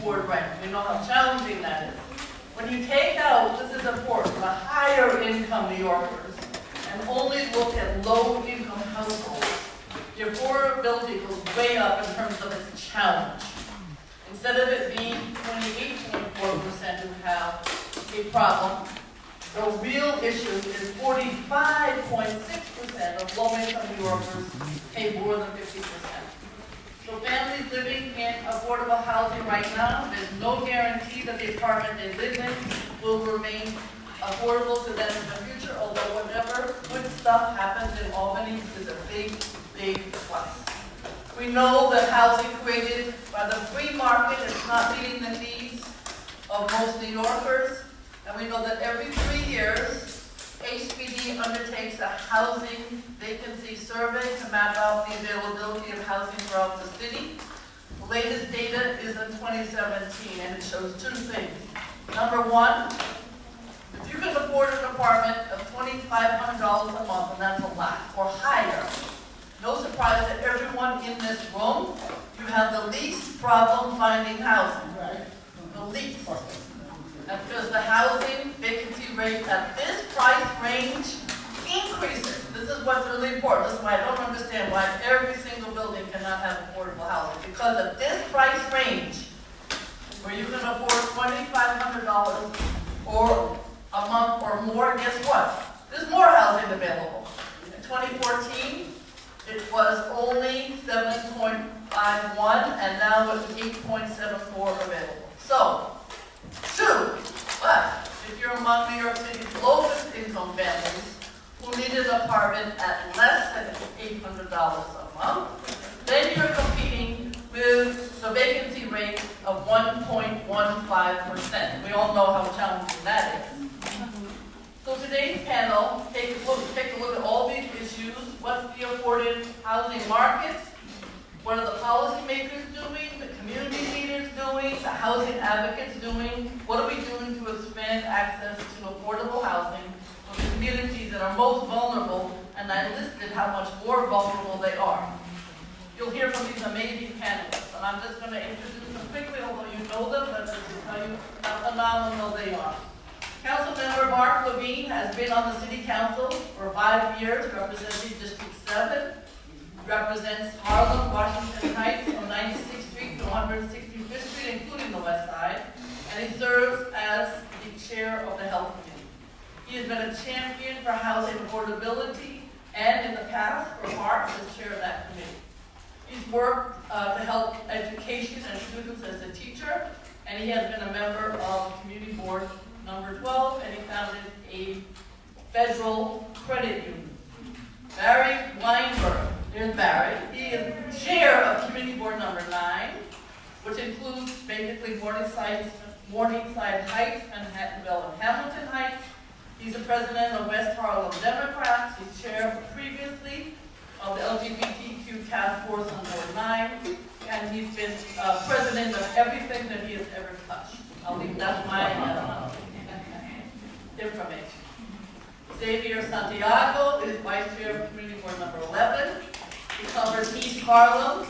afford rent. We know how challenging that is. When you take out, this is important, the higher income New Yorkers and only look at low income households, the affordability goes way up in terms of its challenge. Instead of it being 28.4% who have a problem, the real issue is 45.6% of low-income New Yorkers pay more than 50%. So families living in affordable housing right now, there's no guarantee that the apartment they live in will remain affordable to them in the future, although whatever good stuff happens in Albany is a big, big plus. We know that housing created by the free market is not meeting the needs of most New Yorkers. And we know that every 3 years, HPD undertakes a housing vacancy survey to map out the availability of housing throughout the city. The latest data is in 2017, and it shows two things. Number one, if you can afford an apartment of $2,500 a month, and that's a lot, or higher, no surprise that everyone in this room, you have the least problem finding housing, right? The least. That's because the housing vacancy rate at this price range increases. This is what's really important. This is why I don't understand why every single building cannot have affordable housing. Because at this price range, where you can afford $2,500 or a month or more, guess what? There's more housing available. In 2014, it was only 7.51, and now it's 8.74 available. So, but if you're among New York City's lowest income families who need an apartment at less than $800 a month, then you're competing with the vacancy rate of 1.15%. We all know how challenging that is. So today's panel take a look at all these issues. What's the afforded housing market? What are the policymakers doing? The community leaders doing? The housing advocates doing? What are we doing to expand access to affordable housing for the communities that are most vulnerable? And I listed how much more vulnerable they are. You'll hear from these amazing panelists, and I'm just going to introduce them quickly, although you know them, but just to tell you how phenomenal they are. Councilmember Mark Levine has been on the City Council for 5 years, representing District 7. Represents Harlem, Washington Heights, from 96th Street to 165th Street, including the West Side, and he serves as the chair of the Health Committee. He has been a champion for housing affordability, and in the past, for Parks, as chair of that committee. He's worked to help education and students as a teacher, and he has been a member of Community Board number 12, and he founded a federal credit union. Barry Weinberg. There's Barry. He is chair of Community Board number 9, which includes basically Morningside Heights, Manhattanville, and Hamilton Heights. He's the president of West Harlem Democrats. He's chair previously of the LGBTQ Task Force on Board 9, and he's been president of everything that he has ever touched. I'll leave that my information. Xavier Santiago is vice chair of Community Board number 11. He covers East Harlem.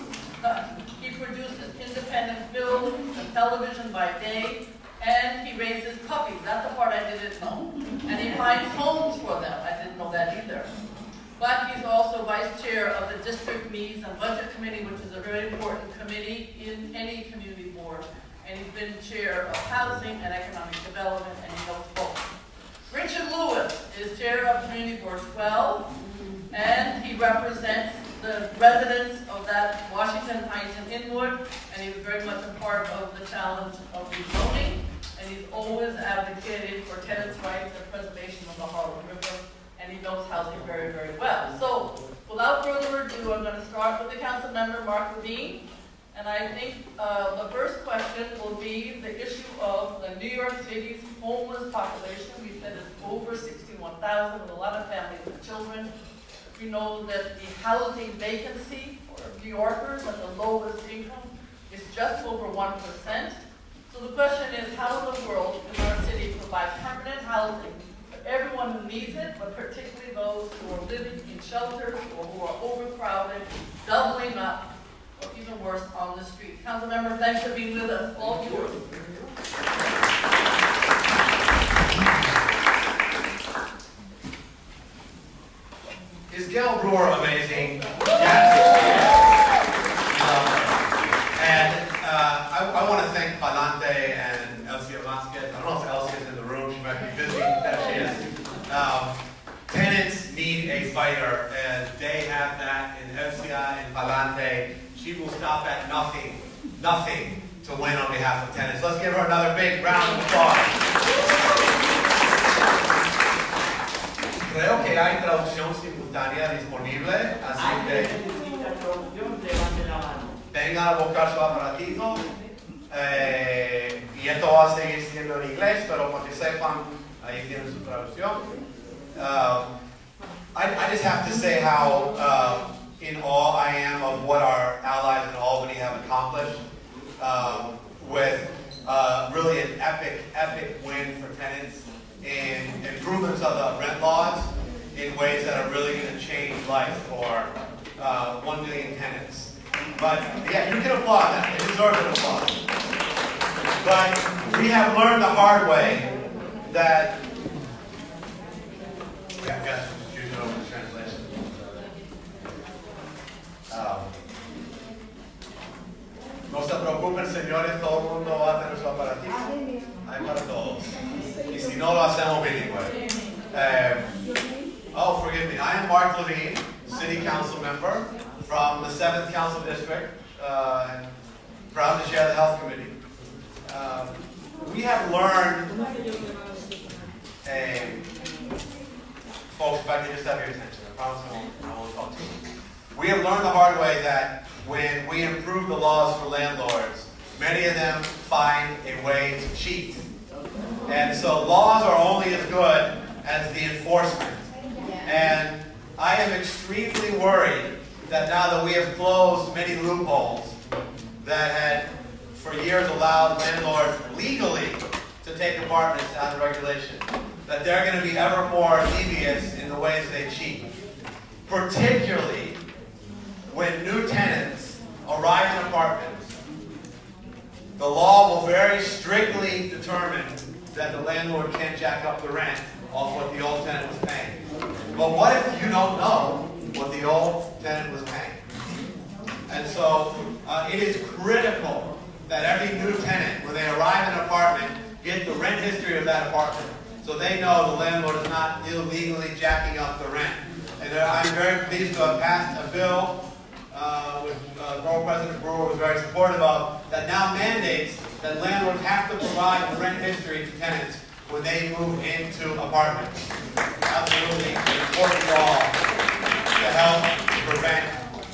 He produces independent films and television by day, and he raises puppies. That's the part I didn't know. And he finds homes for them. I didn't know that either. But he's also vice chair of the District Needs and Budget Committee, which is a very important committee in any community board. And he's been chair of Housing and Economic Development, and he knows both. Richard Lewis is chair of Community Board 12, and he represents the residents of that Washington Heights and Inwood, and he was very much a part of the challenge of rezoning, and he's always advocated for tenants' rights and preservation of the Harlem River, and he knows housing very, very well. So, without further ado, I'm going to start with the council member, Mark Levine, and I think the first question will be the issue of the New York City's homeless population. We said it's over 61,000 with a lot of families and children. We know that the housing vacancy for New Yorkers at the lowest income is just over 1%. So the question is, how in the world can our city provide permanent housing for everyone who needs it, but particularly those who are living in shelters or who are overcrowded, doubling up or even worse, on the street. Council members, thanks for being with us. All yours. Is Gail Brewer amazing? Yes. I want to thank Palante and Elsia Vasquez. I don't know if Elsia's in the room. She might be busy. There she is. Tenants need a fighter, and they have that in Elsia and Palante. She will stop at nothing to win on behalf of tenants. Let's give her another big round of applause. Creo que hay traducción simultánea disponible, así que vengan a buscar su aparatito. Y esto va a seguir siendo en inglés, pero para que sepan, ahí tienen su traducción. I just have to say how in awe I am of what our allies in Albany have accomplished with really an epic win for tenants in improvements of the rent laws in ways that are really going to change life for 1 million tenants. But yeah, you can applaud that. They deserve an applause. But we have learned the hard way that I've got to choose over the translation. No se preocupen, señores, todo el mundo va a tener su aparatito. Hay para todos. Y si no, lo hacemos bilingüe. Oh, forgive me. I am Mark Levine, City Council member from the 7th Council District, and proud to chair the Health Committee. We have learned, folks, if I could just have your attention, I promise I won't talk too much. We have learned the hard way that when we improve the laws for landlords, many of them find a way to cheat. And so laws are only as good as the enforcement. And I am extremely worried that now that we have closed many loopholes that had for years allowed landlords legally to take apartments out of regulation, that they're going to be ever more devious in the ways they cheat. Particularly when new tenants arrive in apartments, the law will very strictly determine that the landlord can't jack up the rent off what the old tenant was paying. But what if you don't know what the old tenant was paying? And so it is critical that every new tenant, when they arrive in an apartment, get the rent history of that apartment, so they know the landlord is not illegally jacking up the rent. And I'm very pleased to have passed a bill, which Borough President Brewer was very supportive of, that now mandates that landlords have to provide the rent history to tenants when they move into apartments. Absolutely an important law to help prevent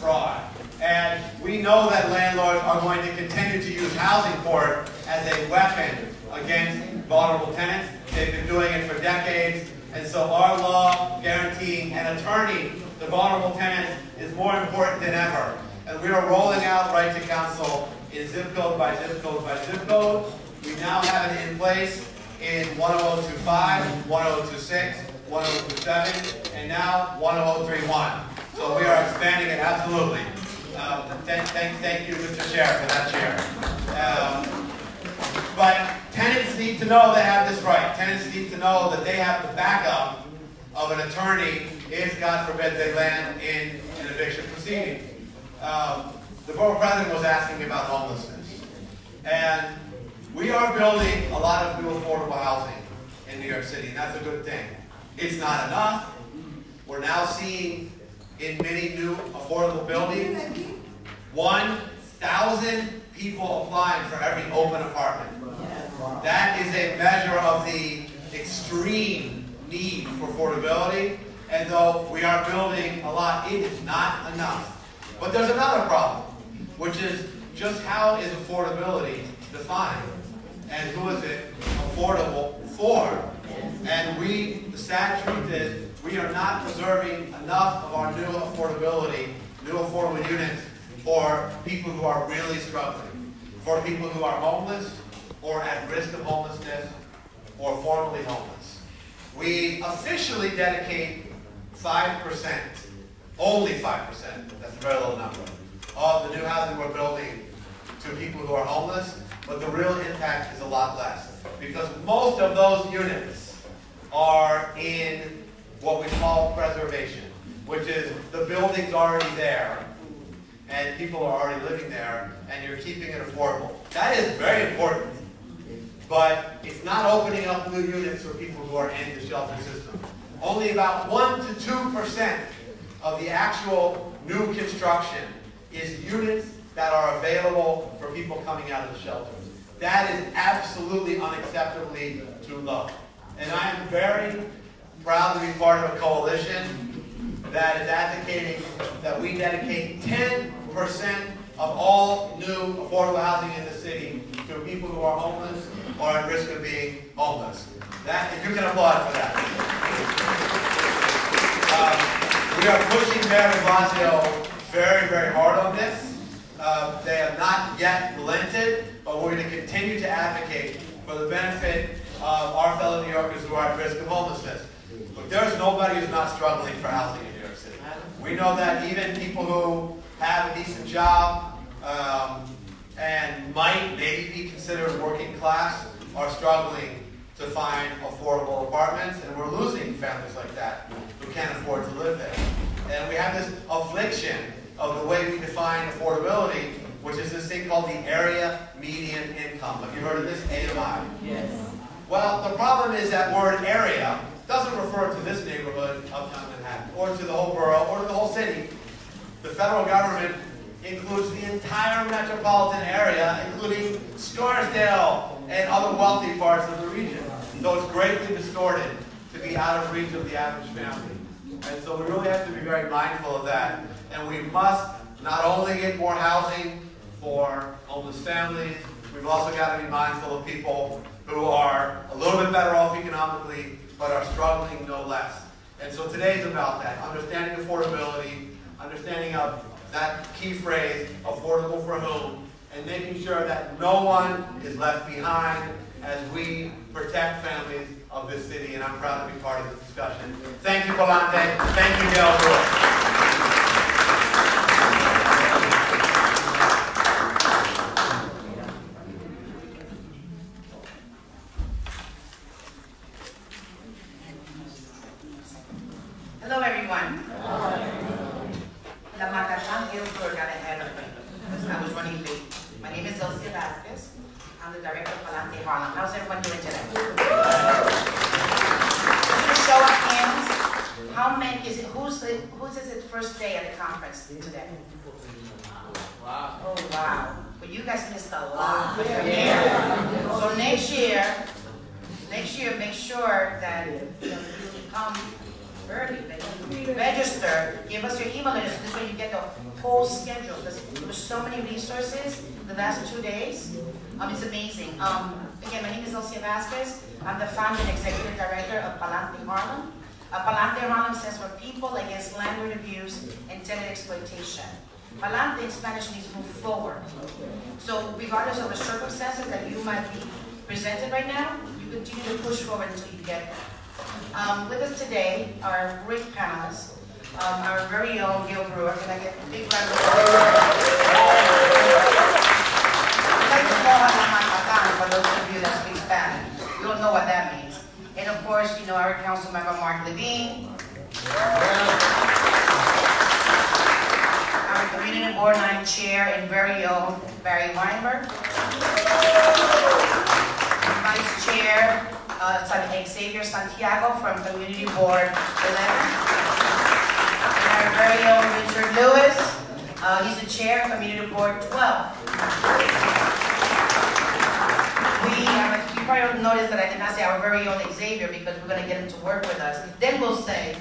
fraud. And we know that landlords are going to continue to use housing court as a weapon against vulnerable tenants. They've been doing it for decades. And so our law guaranteeing an attorney to vulnerable tenants is more important than ever. And we are rolling out right to counsel in zip code by zip code by zip code. We now have it in place in 10025, 10026, 10027, and now 10031. So we are expanding it absolutely. Thank you, Mr. Chair, for that chair. But tenants need to know they have this right. Tenants need to know that they have the backup of an attorney if, God forbid, they land in an eviction proceeding. The Borough President was asking about homelessness. And we are building a lot of new affordable housing in New York City, and that's a good thing. It's not enough. We're now seeing in many new affordable buildings 1,000 people applying for every open apartment. That is a measure of the extreme need for affordability, and though we are building a lot, it is not enough. But there's another problem, which is just how is affordability defined? And who is it affordable for? And the sad truth is, we are not preserving enough of our new affordable units for people who are really struggling, for people who are homeless, or at risk of homelessness, or formerly homeless. We officially dedicate 5%, only 5%, that's a very low number, of the new housing we're building to people who are homeless, but the real impact is a lot less. Because most of those units are in what we call preservation, which is the building's already there, and people are already living there, and you're keeping it affordable. That is very important, but it's not opening up new units for people who are in the shelter system. Only about 1 to 2% of the actual new construction is units that are available for people coming out of the shelters. That is absolutely unacceptably too low. And I am very proud to be part of a coalition that is advocating that we dedicate 10% of all new affordable housing in the city to people who are homeless or at risk of being homeless. That, you can applaud for that. We are pushing Mayor de Blasio very, very hard on this. They have not yet relented, but we're going to continue to advocate for the benefit of our fellow New Yorkers who are at risk of homelessness. But there's nobody who's not struggling for housing in New York City. We know that even people who have a decent job and might maybe be considered working class are struggling to find affordable apartments, and we're losing families like that who can't afford to live there. And we have this affliction of the way we define affordability, which is this thing called the area median income. Have you heard of this, AMI? Yes. Well, the problem is that word area doesn't refer to this neighborhood, uptown Manhattan, or to the whole borough, or to the whole city. The federal government includes the entire metropolitan area, including Scarsdale and other wealthy parts of the region. So it's greatly distorted to be out of reach of the average family. And so we really have to be very mindful of that. And we must not only get more housing for homeless families, we've also got to be mindful of people who are a little bit better off economically, but are struggling no less. And so today's about that, understanding affordability, understanding of that key phrase, affordable for whom, and making sure that no one is left behind as we protect families of this city, and I'm proud to be part of this discussion. Thank you, Palante. Thank you, Gail Brewer. Hello, everyone. La Macatan Hillsborough got ahead of me because I was running late. My name is Elsie Vasquez. I'm the director of Palante Harlem. How's everyone doing today? Just a show of hands. How many is it? Who's is it first day at the conference today? Wow. Oh wow! But you guys missed a lot. Yeah. So next year, make sure that you come early. Register. Give us your email address. This way you get the whole schedule. There's so many resources the last 2 days. It's amazing. Again, my name is Elsie Vasquez. I'm the founder and executive director of Palante Harlem. Palante Harlem stands for People Against Landlord Abuse and Tenant Exploitation. Palante in Spanish means move forward. So regardless of the circumstances that you might be presented right now, you continue to push forward until you get there. With us today are great panelists. Our very own Gail Brewer. Can I get a big round of applause? I'd like to call her La Macatan for those of you that speak Spanish. You don't know what that means. And of course, you know our council member Mark Levine. Our community board 9 chair and very own Barry Weinberg. Vice chair Xavier Santiago from Community Board 11. And our very own Richard Lewis. He's the chair of Community Board 12. You probably noticed that I did not say our very own Xavier because we're going to get him to work with us. Then we'll say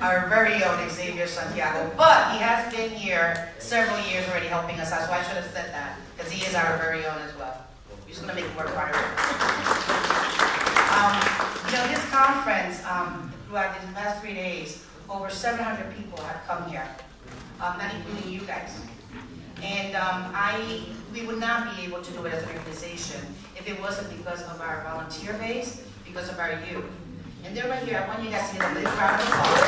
our very own Xavier Santiago. But he has been here several years already helping us out, so I should have said that because he is our very own as well. We're just going to make him work harder. This conference, throughout these past 3 days, over 700 people have come here, not including you guys. And we would not be able to do it as an organization if it wasn't because of our volunteer base, because of our youth. And they're right here. I want you guys to get a big round of applause.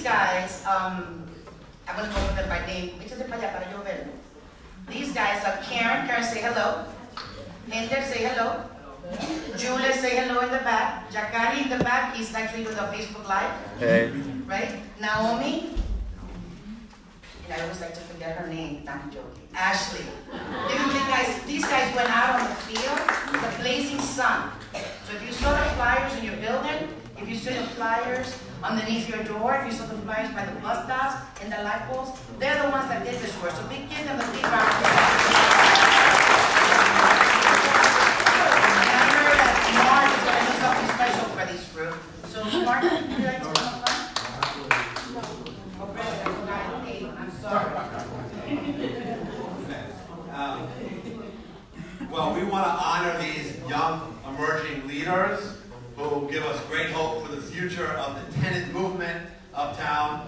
guys, I'm gonna go with them by name. These guys are Karen. Karen, say hello. Ender, say hello. Julia, say hello in the back. Jakari in the back, he's actually doing a Facebook Live. Hey. Right? Naomi. And I always like to forget her name, not joking. Ashley. These guys went out on the field in the blazing sun. So if you saw the flyers in your building, if you saw the flyers underneath your door, if you saw the flyers by the bus stops and the light poles, they're the ones that did this work. So give them a big round of applause. And I heard that Mark is going to do something special for this group. So Mark, would you like to come up? Oh, Brenda, I forgot your name. I'm sorry. Well, we want to honor these young emerging leaders who give us great hope for the future of the tenant movement uptown.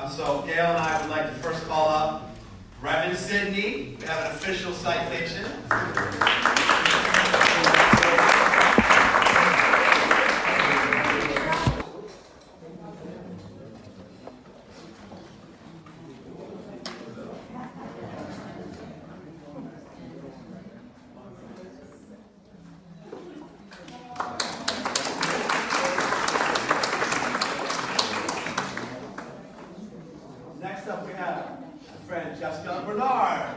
So Gail and I would like to first call up Reverend Sidney. We have an official citation. Next up we have Francesca Bernard.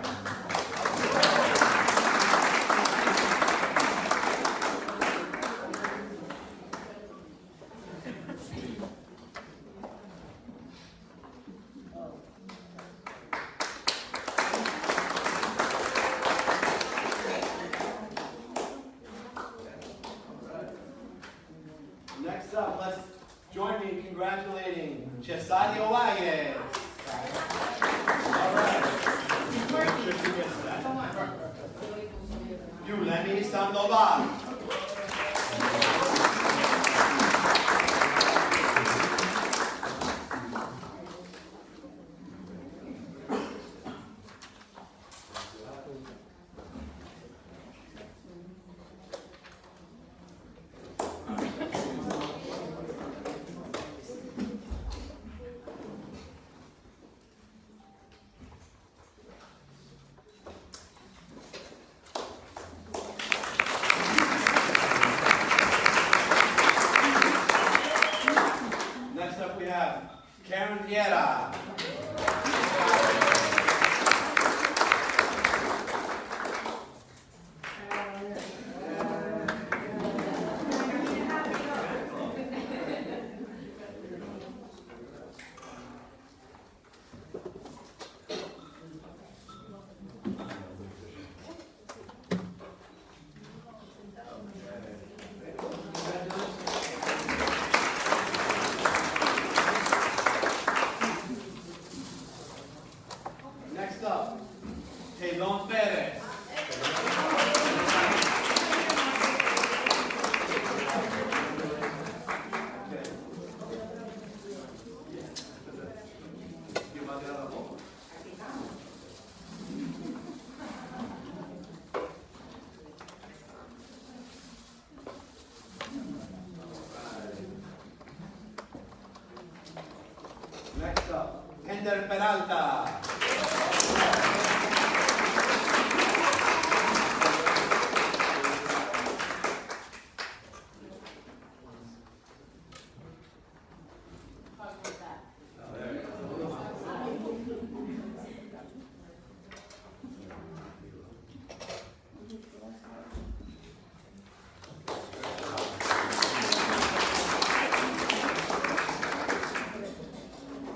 Next up, let's join me in congratulating Cesario Valles. Yulemi Sandoval. Next up we have Karen Piera. Next up, Telon Perez. Next up, Ender Peralta.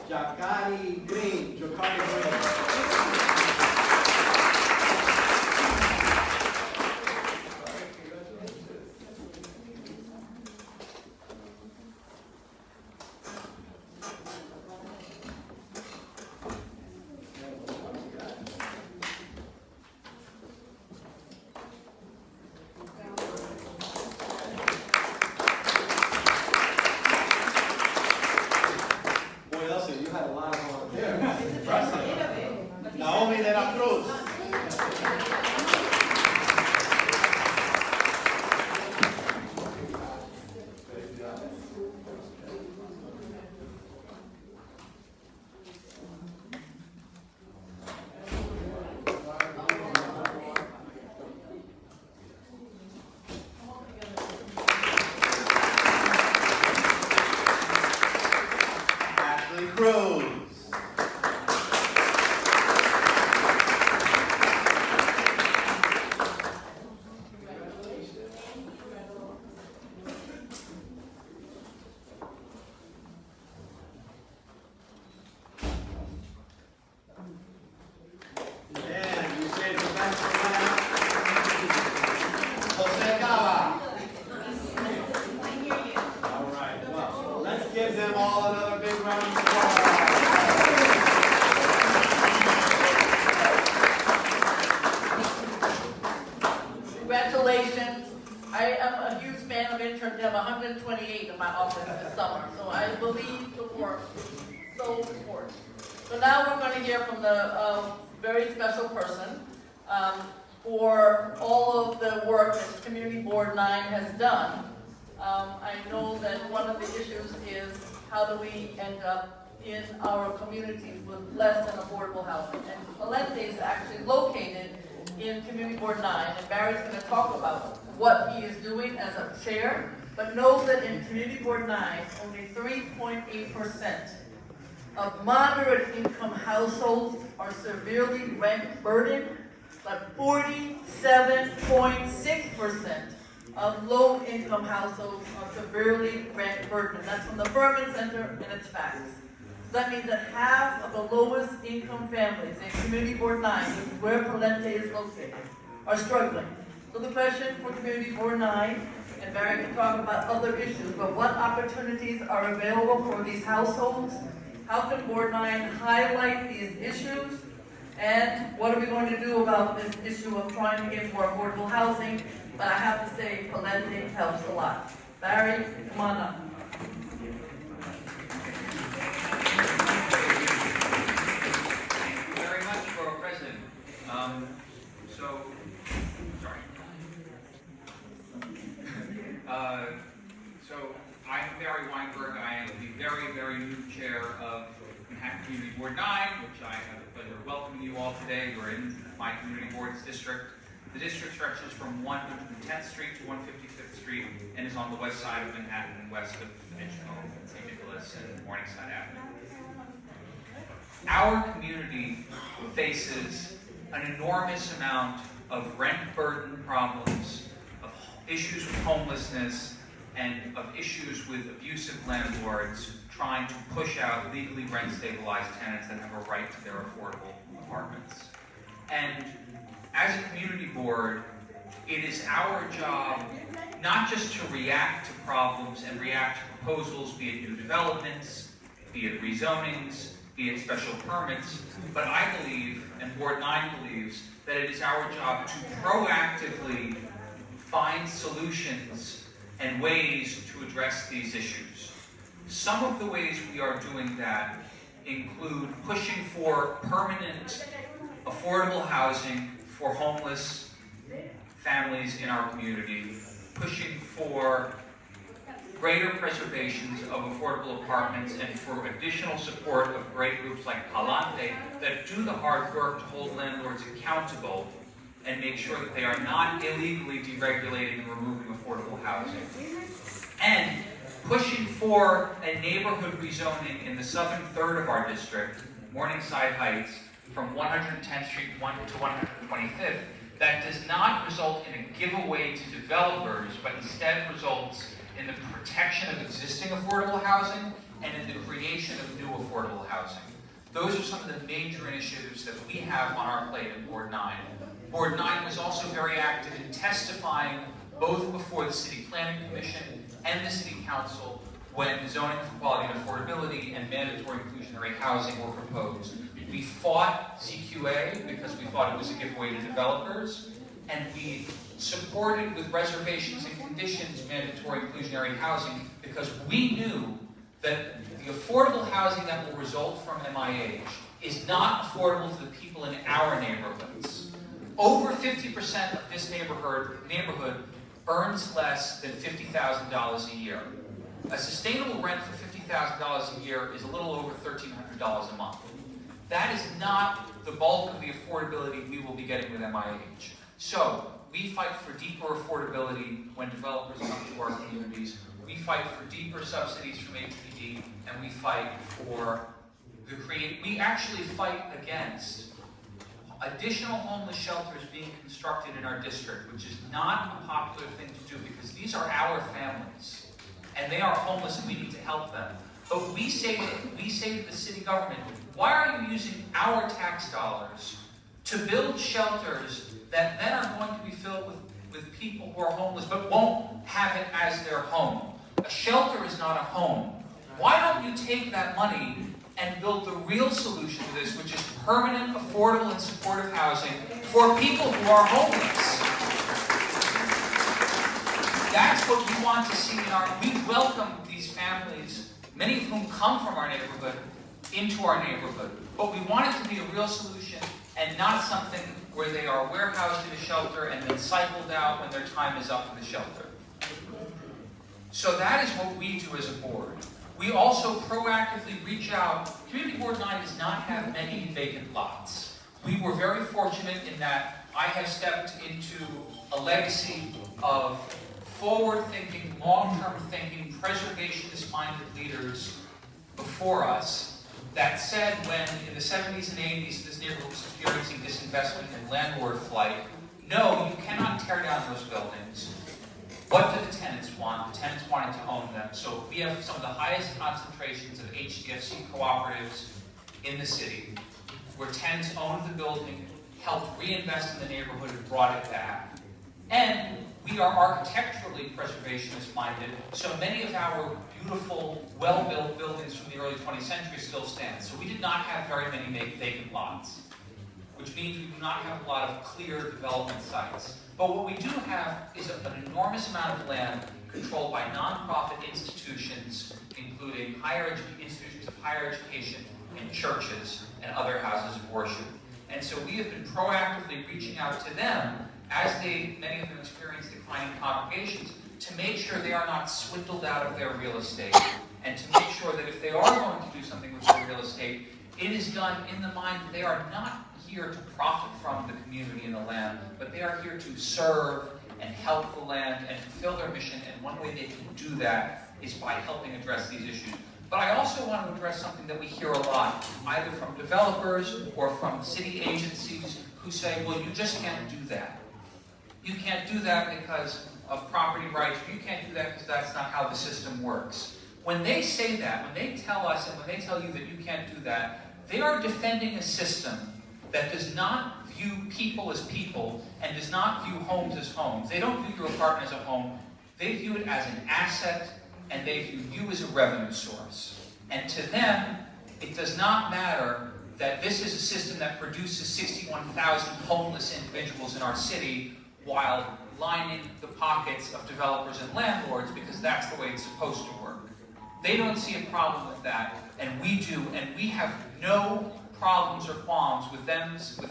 Jakari Green. Boy, Elsa, you had a lot of volunteers. Impressive. Cruz. And you say the best for last. Jose Cava. All right, well, let's give them all another big round of applause. Congratulations. I am a huge fan of interns. I have 128 in my office this summer, so I believe the work is so important. So now we're going to hear from the very special person for all of the work that Community Board 9 has done. I know that one of the issues is how do we end up in our communities with less than affordable housing. And Valente is actually located in Community Board 9, and Barry's going to talk about what he is doing as a chair, but know that in Community Board 9, only 3.8% of moderate income households are severely rent burdened, but 47.6% of low income households are severely rent burdened. That's from the Furman Center and its facts. So that means that half of the lowest income families in Community Board 9, which is where Valente is located, are struggling. So the question for Community Board 9, and Barry can talk about other issues, but what opportunities are available for these households? How can Board 9 highlight these issues? And what are we going to do about this issue of trying to get more affordable housing? But I have to say, Valente helps a lot. Barry, come on up. Thank you very much, Borough President. So I'm Barry Weinberg. I am the very, very new chair of Manhattan Community Board 9, which I have the pleasure of welcoming you all today. We're in my community board's district. The district stretches from 110th Street to 155th Street and is on the west side of Manhattan, west of Edgecombe, St. Nicholas, and Morningside Avenue. Our community faces an enormous amount of rent burden problems, of issues with homelessness, and of issues with abusive landlords trying to push out legally rent-stabilized tenants that have a right to their affordable apartments. And as a community board, it is our job not just to react to problems and react to proposals, be it new developments, be it rezonings, be it special permits, but I believe, and Board 9 believes, that it is our job to proactively find solutions and ways to address these issues. Some of the ways we are doing that include pushing for permanent, affordable housing for homeless families in our community, pushing for greater preservations of affordable apartments and for additional support of great groups like Palante that do the hard work to hold landlords accountable and make sure that they are not illegally deregulating and removing affordable housing. And pushing for a neighborhood rezoning in the southern third of our district, Morningside Heights, from 110th Street to 125th, that does not result in a giveaway to developers, but instead results in the protection of existing affordable housing and in the creation of new affordable housing. Those are some of the major initiatives that we have on our plate in Board 9. Board 9 was also very active in testifying both before the City Planning Commission and the City Council when zoning for quality and affordability and mandatory inclusionary housing were proposed. We fought CQA because we thought it was a giveaway to developers, and we supported with reservations and conditions mandatory inclusionary housing because we knew that the affordable housing that will result from MIH is not affordable to the people in our neighborhoods. Over 50% of this neighborhood earns less than $50,000 a year. A sustainable rent for $50,000 a year is a little over $1,300 a month. That is not the bulk of the affordability we will be getting with MIH. So, we fight for deeper affordability when developers come to our communities. We fight for deeper subsidies from HPD, and we fight for we actually fight against additional homeless shelters being constructed in our district, which is not a popular thing to do because these are our families and they are homeless and we need to help them. But we say to the city government, why are you using our tax dollars to build shelters that then are going to be filled with people who are homeless but won't have it as their home? A shelter is not a home. Why don't you take that money and build the real solution to this, which is permanent, affordable, and supportive housing for people who are homeless? That's what we want to see we welcome these families, many of whom come from our neighborhood, into our neighborhood. But we want it to be a real solution and not something where they are warehoused in a shelter and then cycled out when their time is up in the shelter. So that is what we do as a board. We also proactively reach out. Community Board 9 does not have many vacant lots. We were very fortunate in that I have stepped into a legacy of forward-thinking, long-term thinking, preservationist-minded leaders before us that said when in the 70s and 80s this neighborhood was experiencing disinvestment and landlord flight, no, you cannot tear down those buildings. What do the tenants want? The tenants wanted to own them. So we have some of the highest concentrations of HDFC cooperatives in the city, where tenants owned the building, helped reinvest in the neighborhood, and brought it back. And we are architecturally preservationist-minded, so many of our beautiful, well-built buildings from the early 20th century still stand. So we did not have very many vacant lots, which means we do not have a lot of clear development sites. But what we do have is an enormous amount of land controlled by nonprofit institutions, including institutions of higher education and churches and other houses of worship. And so we have been proactively reaching out to them as many of them experience declining congregations to make sure they are not swindled out of their real estate and to make sure that if they are going to do something with their real estate, it is done in the mind that they are not here to profit from the community and the land, but they are here to serve and help the land and fulfill their mission, and one way they can do that is by helping address these issues. But I also want to address something that we hear a lot, either from developers or from city agencies who say, well, you just can't do that. You can't do that because of property rights. You can't do that because that's not how the system works. When they say that, when they tell us and when they tell you that you can't do that, they are defending a system that does not view people as people and does not view homes as homes. They don't view your apartment as a home. They view it as an asset, and they view you as a revenue source. And to them, it does not matter that this is a system that produces 61,000 homeless individuals in our city while lining the pockets of developers and landlords, because that's the way it's supposed to work. They don't see a problem with that, and we do, and we have no problems or qualms with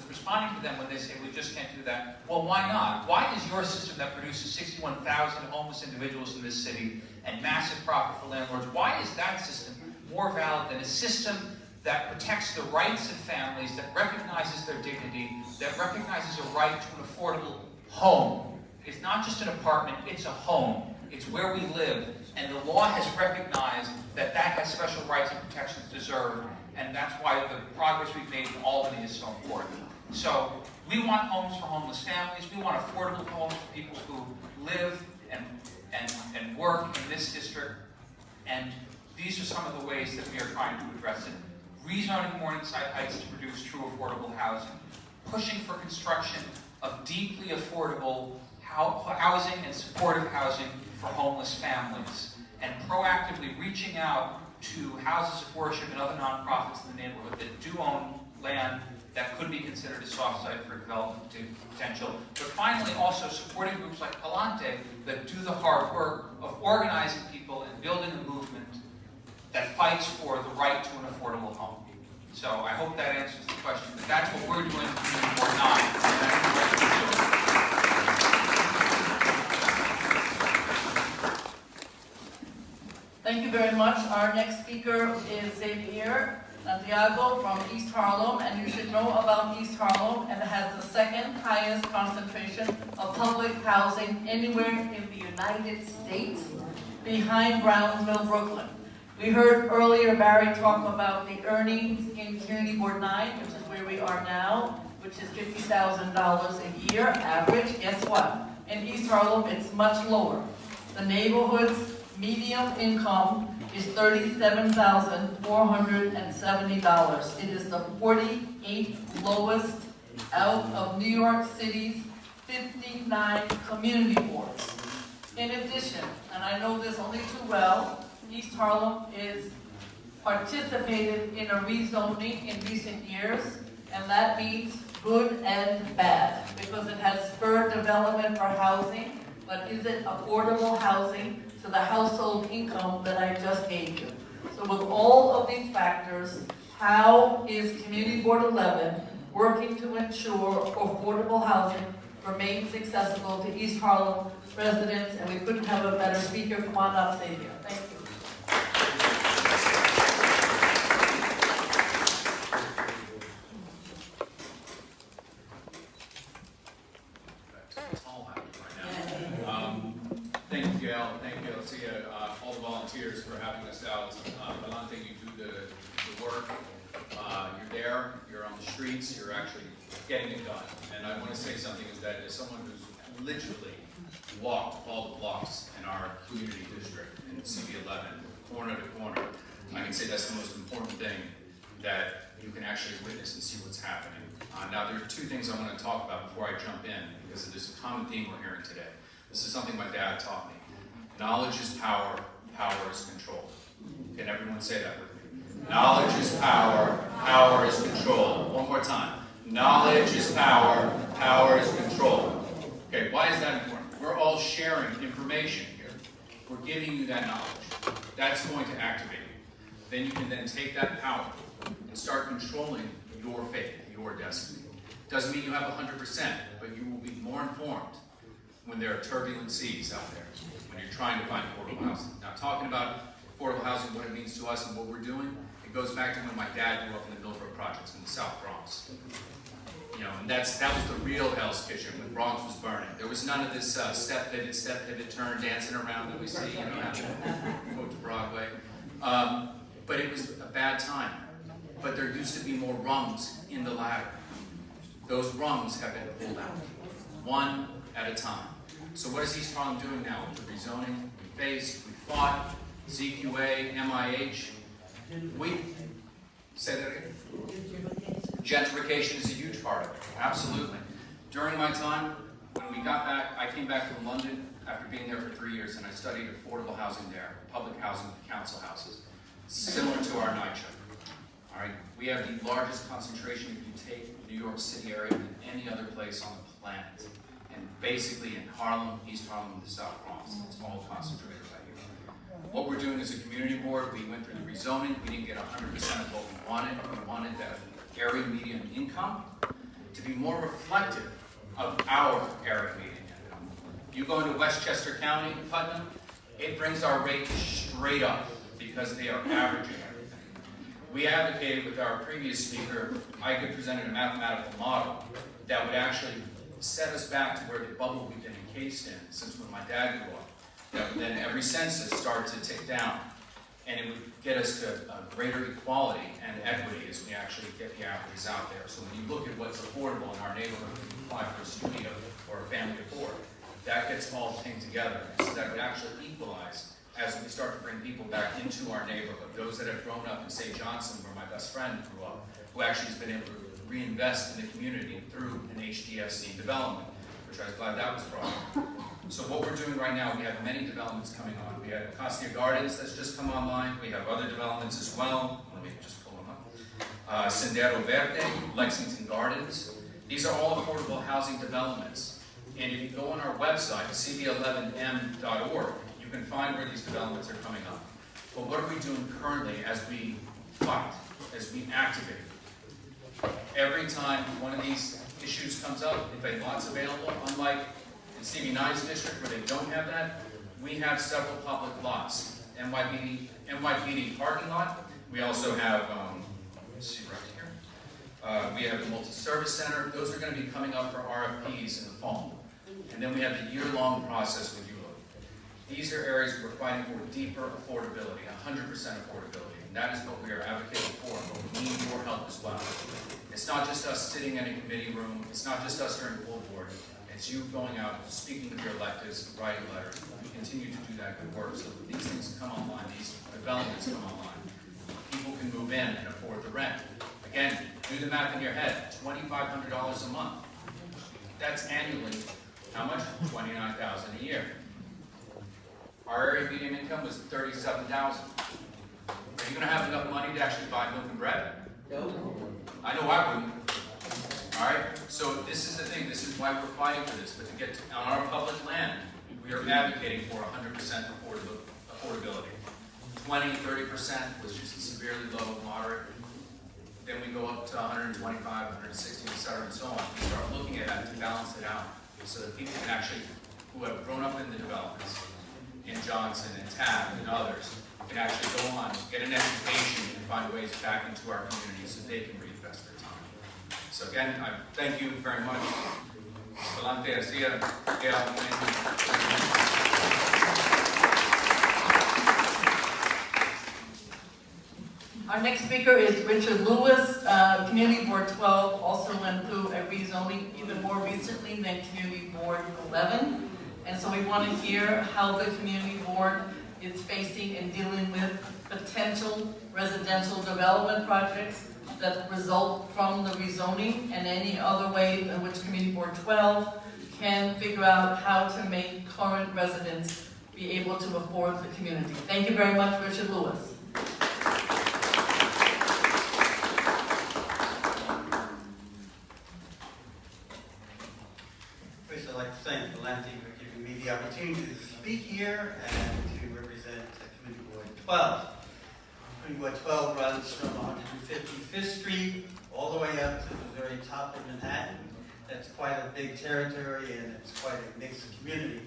responding to them when they say, we just can't do that. Well, why not? Why is your system that produces 61,000 homeless individuals in this city and massive profit for landlords, why is that system more valid than a system that protects the rights of families, that recognizes their dignity, that recognizes a right to an affordable home? It's not just an apartment, it's a home. It's where we live, and the law has recognized that that has special rights and protections deserved, and that's why the progress we've made in Albany is so important. So we want homes for homeless families. We want affordable homes for people who live and work in this district. And these are some of the ways that we are trying to address it. Rezoning Morningside Heights to produce true affordable housing. Pushing for construction of deeply affordable housing and supportive housing for homeless families. And proactively reaching out to houses of worship and other nonprofits in the neighborhood that do own land that could be considered a soft site for development potential. But finally, also supporting groups like Palante that do the hard work of organizing people and building a movement that fights for the right to an affordable home. So I hope that answers the question. But that's what we're doing for 9. Thank you very much. Our next speaker is Xavier Santiago from East Harlem, and you should know about East Harlem, and it has the second highest concentration of public housing anywhere in the United States, behind Brownsville, Brooklyn. We heard earlier Barry talk about the earnings in Community Board 9, which is where we are now, which is $50,000 a year average. Guess what? In East Harlem, it's much lower. The neighborhood's median income is $37,470. It is the 48th lowest out of New York City's 59 community boards. In addition, and I know this only too well, East Harlem is participated in a rezoning in recent years, and that means good and bad, because it has spurred development for housing, but is it affordable housing to the household income that I just gave you? So with all of these factors, how is Community Board 11 working to ensure affordable housing remains accessible to East Harlem residents? And we couldn't have a better speaker. Come on up, Xavier. Thank you. Thank you, Gail. Thank you, Alcia, all the volunteers for having us out. Valente, you do the work. You're there, you're on the streets, you're actually getting it done. And I want to say something is that as someone who's literally walked all the blocks in our community district in CB11, corner to corner, I can say that's the most important thing that you can actually witness and see what's happening. Now, there are two things I want to talk about before I jump in, because there's a common theme we're hearing today. This is something my dad taught me. Knowledge is power, power is control. Can everyone say that with me? Knowledge is power, power is control. One more time. Knowledge is power, power is control. Okay, why is that important? We're all sharing information here. We're giving you that knowledge. That's going to activate you. Then you can then take that power and start controlling your fate, your destiny. Doesn't mean you have 100%, but you will be more informed when there are turbulent seas out there, when you're trying to find affordable housing. Now, talking about affordable housing, what it means to us and what we're doing, it goes back to when my dad grew up in the Millbrook Projects in the South Bronx. You know, and that was the real Hell's Kitchen when Bronx was burning. There was none of this step pivot, turn, dancing around that we see, you know, go to Broadway. But it was a bad time. But there used to be more rungs in the ladder. Those rungs have been pulled out, one at a time. So what is East Harlem doing now? The rezoning, we faced, we fought, ZQA, MIH. We, say that again? Gentrification is a huge part of it, absolutely. During my time, when we got back, I came back from London after being there for 3 years, and I studied affordable housing there, public housing, council houses, similar to our NYCHA. All right, we have the largest concentration if you take New York City area than any other place on the planet. And basically in Harlem, East Harlem, and the South Bronx, it's all concentrated right here. What we're doing as a community board, we went through the rezoning. We didn't get 100% of what we wanted. We wanted that area median income to be more reflective of our area median income. You go into Westchester County, Putnam, it brings our rate straight up because they are averaging everything. We advocated with our previous speaker, I could present a mathematical model that would actually set us back to where the bubble we've been encased in since when my dad grew up. That would then every census start to tick down, and it would get us to greater equality and equity as we actually get the averages out there. So when you look at what's affordable in our neighborhood, when you apply for a studio or a family of four, that gets all pinged together. So that would actually equalize as we start to bring people back into our neighborhood. Those that have grown up in, say, Johnson, where my best friend grew up, who actually has been able to reinvest in the community through an HDFC development, which I was glad that was brought up. So what we're doing right now, we have many developments coming on. We have Costia Gardens that's just come online. We have other developments as well. Let me just pull them up. Sendero Verde, Lexington Gardens. These are all affordable housing developments. And if you go on our website, cb11m.org, you can find where these developments are coming up. But what are we doing currently as we fight, as we activate? Every time one of these issues comes up, if a lot's available, unlike in CB9's district where they don't have that, we have several public lots. NYPD parking lot. We also have, let's see right here. We have the multi-service center. Those are going to be coming up for RFPs in the fall. And then we have the year-long process with you. These are areas we're fighting for deeper affordability, 100% affordability. And that is what we are advocating for, but we need your help as well. It's not just us sitting in a committee room. It's not just us during the full board. It's you going out, speaking with your electeds, writing letters. We continue to do that good work so that these things come online, these developments come online. People can move in and afford the rent. Again, do the math in your head, $2,500 a month. That's annually, how much? $29,000 a year. Our area median income was $37,000. Are you going to have enough money to actually buy milk and bread? No. I know I wouldn't. All right? So this is the thing. This is why we're fighting for this. But to get on our public land, we are advocating for 100% affordability. 20, 30% was just severely low, moderate. Then we go up to 125, 160, et cetera, and so on. We start looking at that to balance it out so that people can actually, who have grown up in the developments, in Johnson and Taft and others, can actually go on, get an education, and find ways back into our communities so they can reinvest their time. So again, I thank you very much. Valente, Garcia, Gail, thank you. Our next speaker is Richard Lewis. Community Board 12 also went through a rezoning even more recently than Community Board 11. And so we want to hear how the Community Board is facing and dealing with potential residential development projects that result from the rezoning and any other way in which Community Board 12 can figure out how to make current residents be able to afford the community. Thank you very much, Richard Lewis. First, I'd like to thank Valente for giving me the opportunity to speak here and to represent Community Board 12. Community Board 12 runs from 155th Street all the way up to the very top of Manhattan. That's quite a big territory and it's quite a mixed community.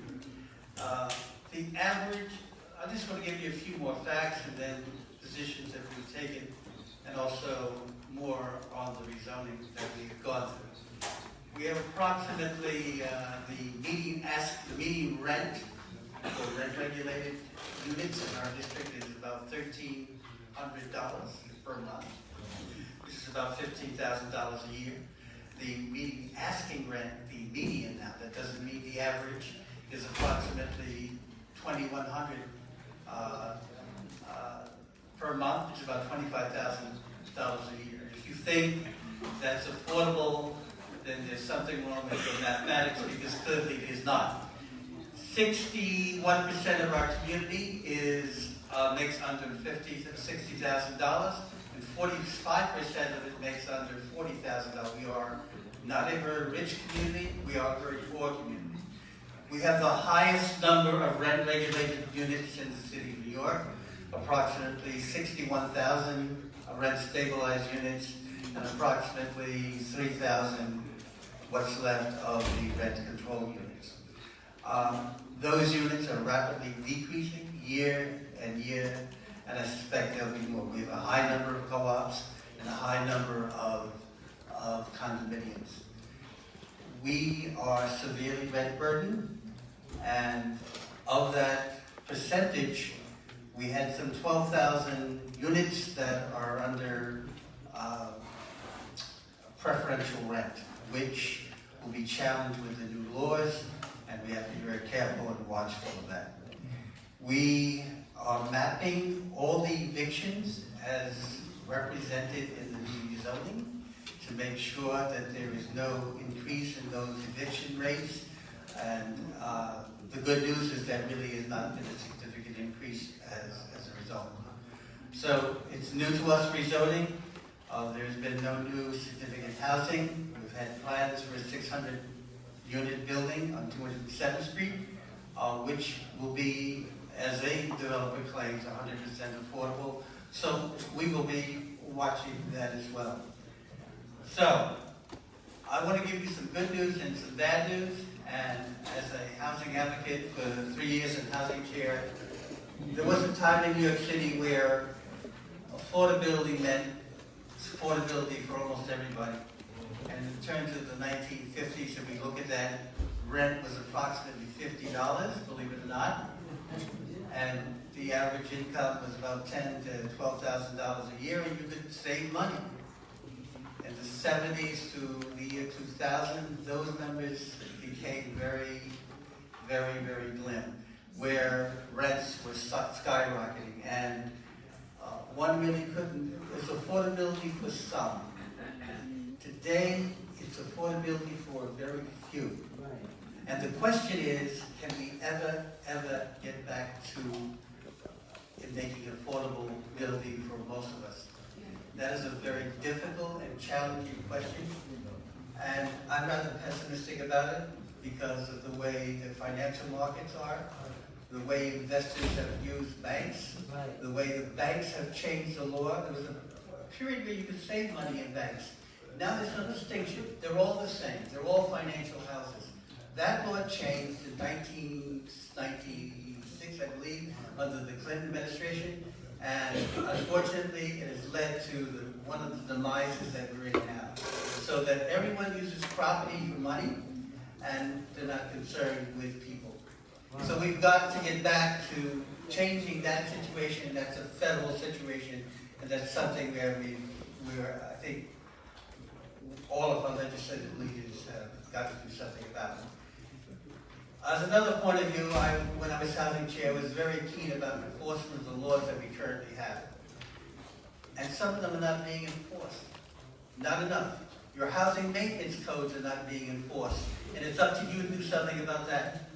The average, I just want to give you a few more facts and then positions that we've taken and also more on the rezoning that we've gone through. We have approximately the median rent for rent-regulated units in our district is about $1,300 per month, which is about $15,000 a year. The median asking rent, the median now, that doesn't mean the average, is approximately $2,100 per month, which is about $25,000 a year. If you think that's affordable, then there's something wrong with your mathematics because clearly it is not. 61% of our community is makes under $60,000, and 45% of it makes under $40,000. We are not a very rich community. We are a very poor community. We have the highest number of rent-regulated units in the city of New York, approximately 61,000 rent-stabilized units, and approximately 3,000 what's left of the rent control units. Those units are rapidly decreasing year and year, and I suspect there'll be more. We have a high number of co-ops and a high number of condominiums. We are severely rent burdened, and of that percentage, we had some 12,000 units that are under preferential rent, which will be challenged with the new laws, and we have to be very careful and watchful of that. We are mapping all the evictions as represented in the new zoning to make sure that there is no increase in those eviction rates, and the good news is that really has not been a significant increase as a result. So it's new to us rezoning. There's been no new significant housing. We've had plans for a 600-unit building on 207th Street, which will be, as a developer claims, 100% affordable. So we will be watching that as well. So I want to give you some good news and some bad news. And as a housing advocate for 3 years and housing chair, there was a time in New York City where affordability meant affordability for almost everybody. And in terms of the 1950s, if we look at that, rent was approximately $50, believe it or not. And the average income was about $10,000 to $12,000 a year, and you could save money. In the 70s to the year 2000, those numbers became very, very, very glim, where rents were skyrocketing, and one really couldn't, it was affordability for some. Today, it's affordability for very few. And the question is, can we ever get back to making affordability for most of us? That is a very difficult and challenging question. And I'm rather pessimistic about it because of the way the financial markets are, the way investors have used banks, the way the banks have changed the law. There was a period where you could save money in banks. Now there's no distinction. They're all the same. They're all financial houses. That law changed in 1996, I believe, under the Clinton administration, and unfortunately it has led to one of the demises that we're in now. So that everyone uses property for money, and they're not concerned with people. So we've got to get back to changing that situation. That's a federal situation, and that's something where I think all of our legislative leaders have got to do something about it. As another point of view, when I was housing chair, was very keen about enforcement of the laws that we currently have. And some of them are not being enforced. Not enough. Your housing maintenance codes are not being enforced. And it's up to you to do something about that.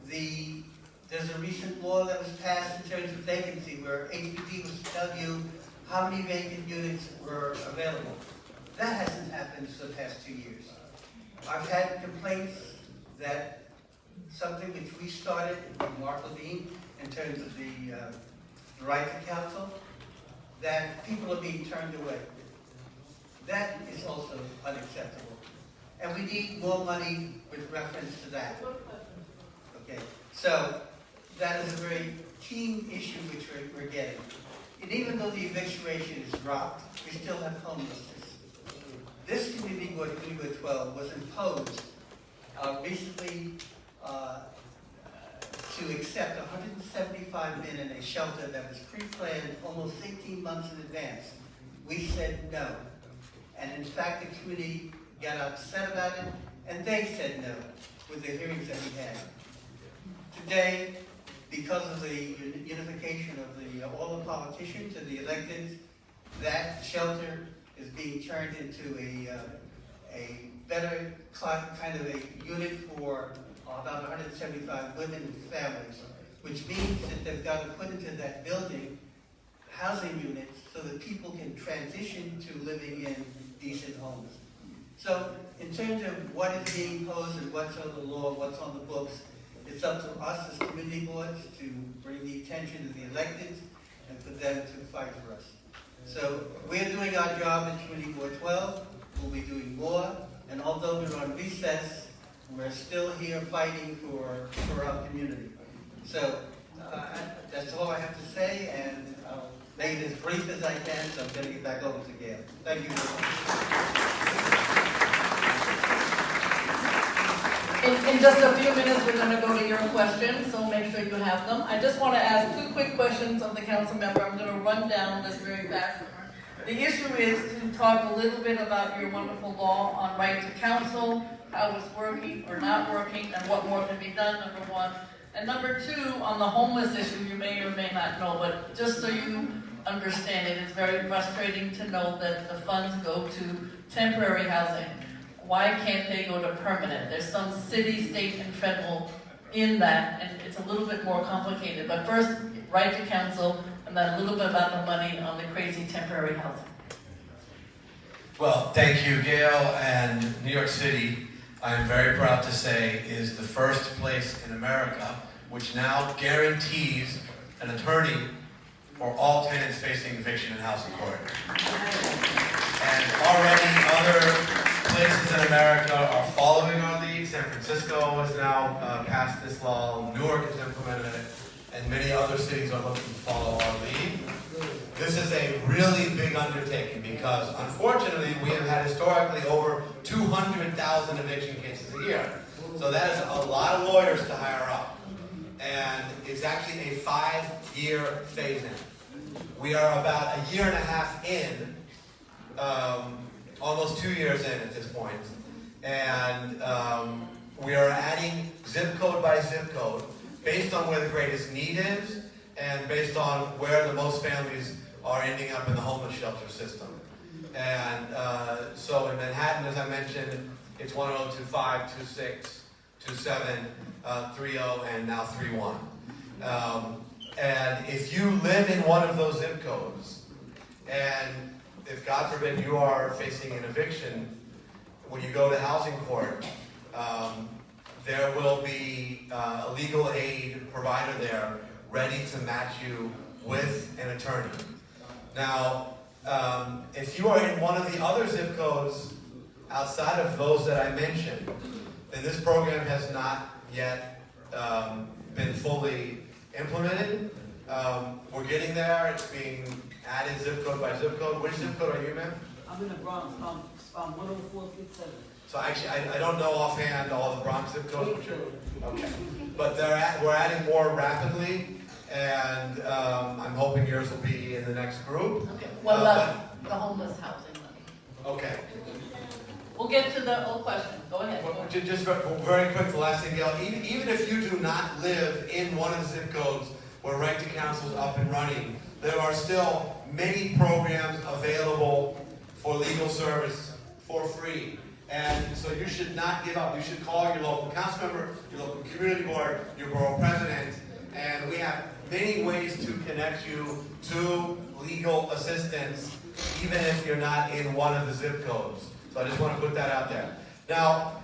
There's a recent law that was passed in terms of vacancy where HPD was to tell you how many vacant units were available. That hasn't happened for the past 2 years. I've had complaints that something which we started with Mark Levine in terms of the right to counsel, that people are being turned away. That is also unacceptable. And we need more money with reference to that. Okay, so that is a very keen issue which we're getting. And even though the eviction rate is dropped, we still have homelessness. This community board, Community Board 12, was imposed recently to accept 175 men in a shelter that was pre-planned almost 18 months in advance. We said no. And in fact, the community got upset about it, and they said no with the hearings that we had. Today, because of the unification of all the politicians and the electeds, that shelter is being turned into a better kind of a unit for about 175 women and families, which means that they've got to put into that building housing units so that people can transition to living in decent homes. So in terms of what is being imposed and what's on the law, what's on the books, it's up to us as community boards to bring the attention to the electeds and for them to fight for us. So we're doing our job in Community Board 12. We'll be doing more. And although we're on recess, we're still here fighting for our community. So that's all I have to say, and I'll make it as brief as I can, so I'm going to get back over to Gail. Thank you very In just a few minutes, we're going to go to your questions, so make sure you have them. I just want to ask 2 quick questions of the council member. I'm going to run down this very fast. The issue is to talk a little bit about your wonderful law on right to counsel, how it's working or not working, and what more can be done, number 1. And number 2, on the homeless issue, you may or may not know, but just so you understand it, it's very frustrating to know that the funds go to temporary housing. Why can't they go to permanent? There's some city, state, and federal in that, and it's a little bit more complicated. But first, right to counsel, and then a little bit about the money on the crazy temporary housing. Well, thank you, Gail. And New York City, I am very proud to say, is the first place in America which now guarantees an attorney for all tenants facing eviction in housing court. And already other places in America are following our lead. San Francisco has now passed this law. Newark has implemented it. And many other cities are looking to follow our lead. This is a really big undertaking because, unfortunately, we have had historically over 200,000 eviction cases a year. So that is a lot of lawyers to hire up. and it's actually a 5-year phase-in. We are about a year and a half in, almost 2 years in at this point, and we are adding zip code by zip code based on where the greatest need is and based on where the most families are ending up in the homeless shelter system. And so in Manhattan, as I mentioned, it's 102.5, 26, 27, 30, and now 31. And if you live in one of those zip codes, and if God forbid you are facing an eviction, when you go to housing court, there will be a legal aid provider there ready to match you with an attorney. Now, if you are in one of the other zip codes outside of those that I mentioned, then this program has not yet been fully implemented. We're getting there. It's being added zip code by zip code. Which zip code are you, ma'am? I'm in the Bronx, 10457. So actually, I don't know offhand all the Bronx zip codes. Okay. But we're adding more rapidly, and I'm hoping yours will be in the next group. Okay, what about the homeless housing money? Okay. We'll get to the old question. Go ahead. Well, just very quick, the last thing, Gail. Even if you do not live in one of the zip codes where Right to Counsel is up and running, there are still many programs available for legal service for free. And so you should not give up. You should call your local council member, your local community board, your borough president, and we have many ways to connect you to legal assistance, even if you're not in one of the zip codes. So I just want to put that out there. Now,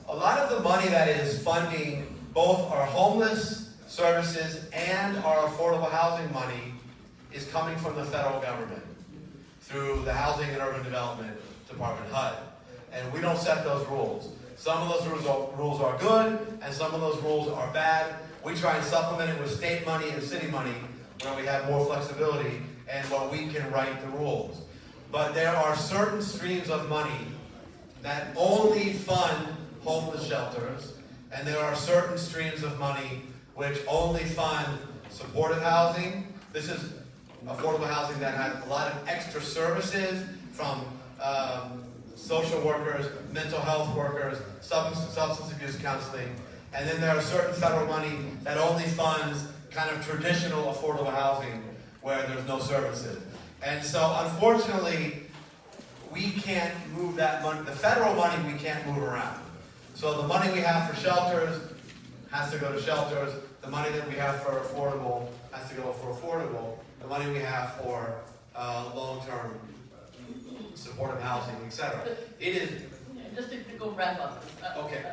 a lot of the money that is funding both our homeless services and our affordable housing money is coming from the federal government through the Housing and Urban Development Department, HUD. And we don't set those rules. Some of those rules are good, and some of those rules are bad. We try and supplement it with state money and city money where we have more flexibility and where we can write the rules. But there are certain streams of money that only fund homeless shelters, and there are certain streams of money which only fund supportive housing. This is affordable housing that has a lot of extra services from social workers, mental health workers, substance abuse counseling, and then there are certain federal money that only funds kind of traditional affordable housing where there's no services. And so, unfortunately, we can't move that money. The federal money we can't move around. So the money we have for shelters has to go to shelters. The money that we have for affordable has to go for affordable. The money we have for long-term supportive housing, etc. It is. Just to go wrap up. Okay.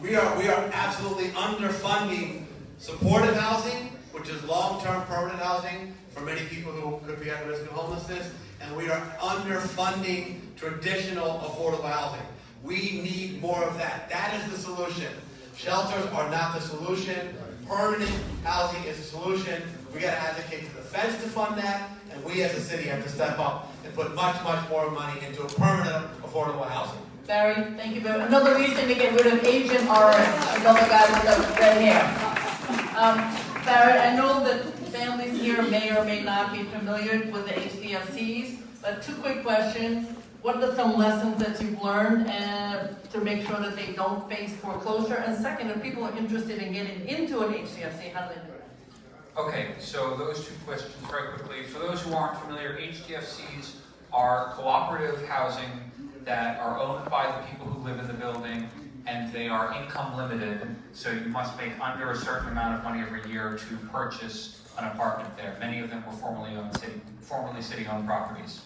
We are absolutely underfunding supportive housing, which is long-term permanent housing for many people who could be at risk of homelessness, and we are underfunding traditional affordable housing. We need more of that. That is the solution. Shelters are not the solution. Permanent housing is the solution. We got to advocate to the feds to fund that, and we as a city have to step up and put much, much more money into permanent affordable housing. Barry, thank you very much. Another reason to get rid of Agent Orange, another guy with the red hair. Barry, I know that families here may or may not be familiar with the HDFCs, but 2 quick questions. What are some lessons that you've learned to make sure that they don't face foreclosure? And second, if people are interested in getting into an HDFC, how do they do it? Okay, so those 2 questions very quickly. For those who aren't familiar, HDFCs are cooperative housing that are owned by the people who live in the building, and they are income limited, so you must make under a certain amount of money every year to purchase an apartment there. Many of them were formerly city-owned properties.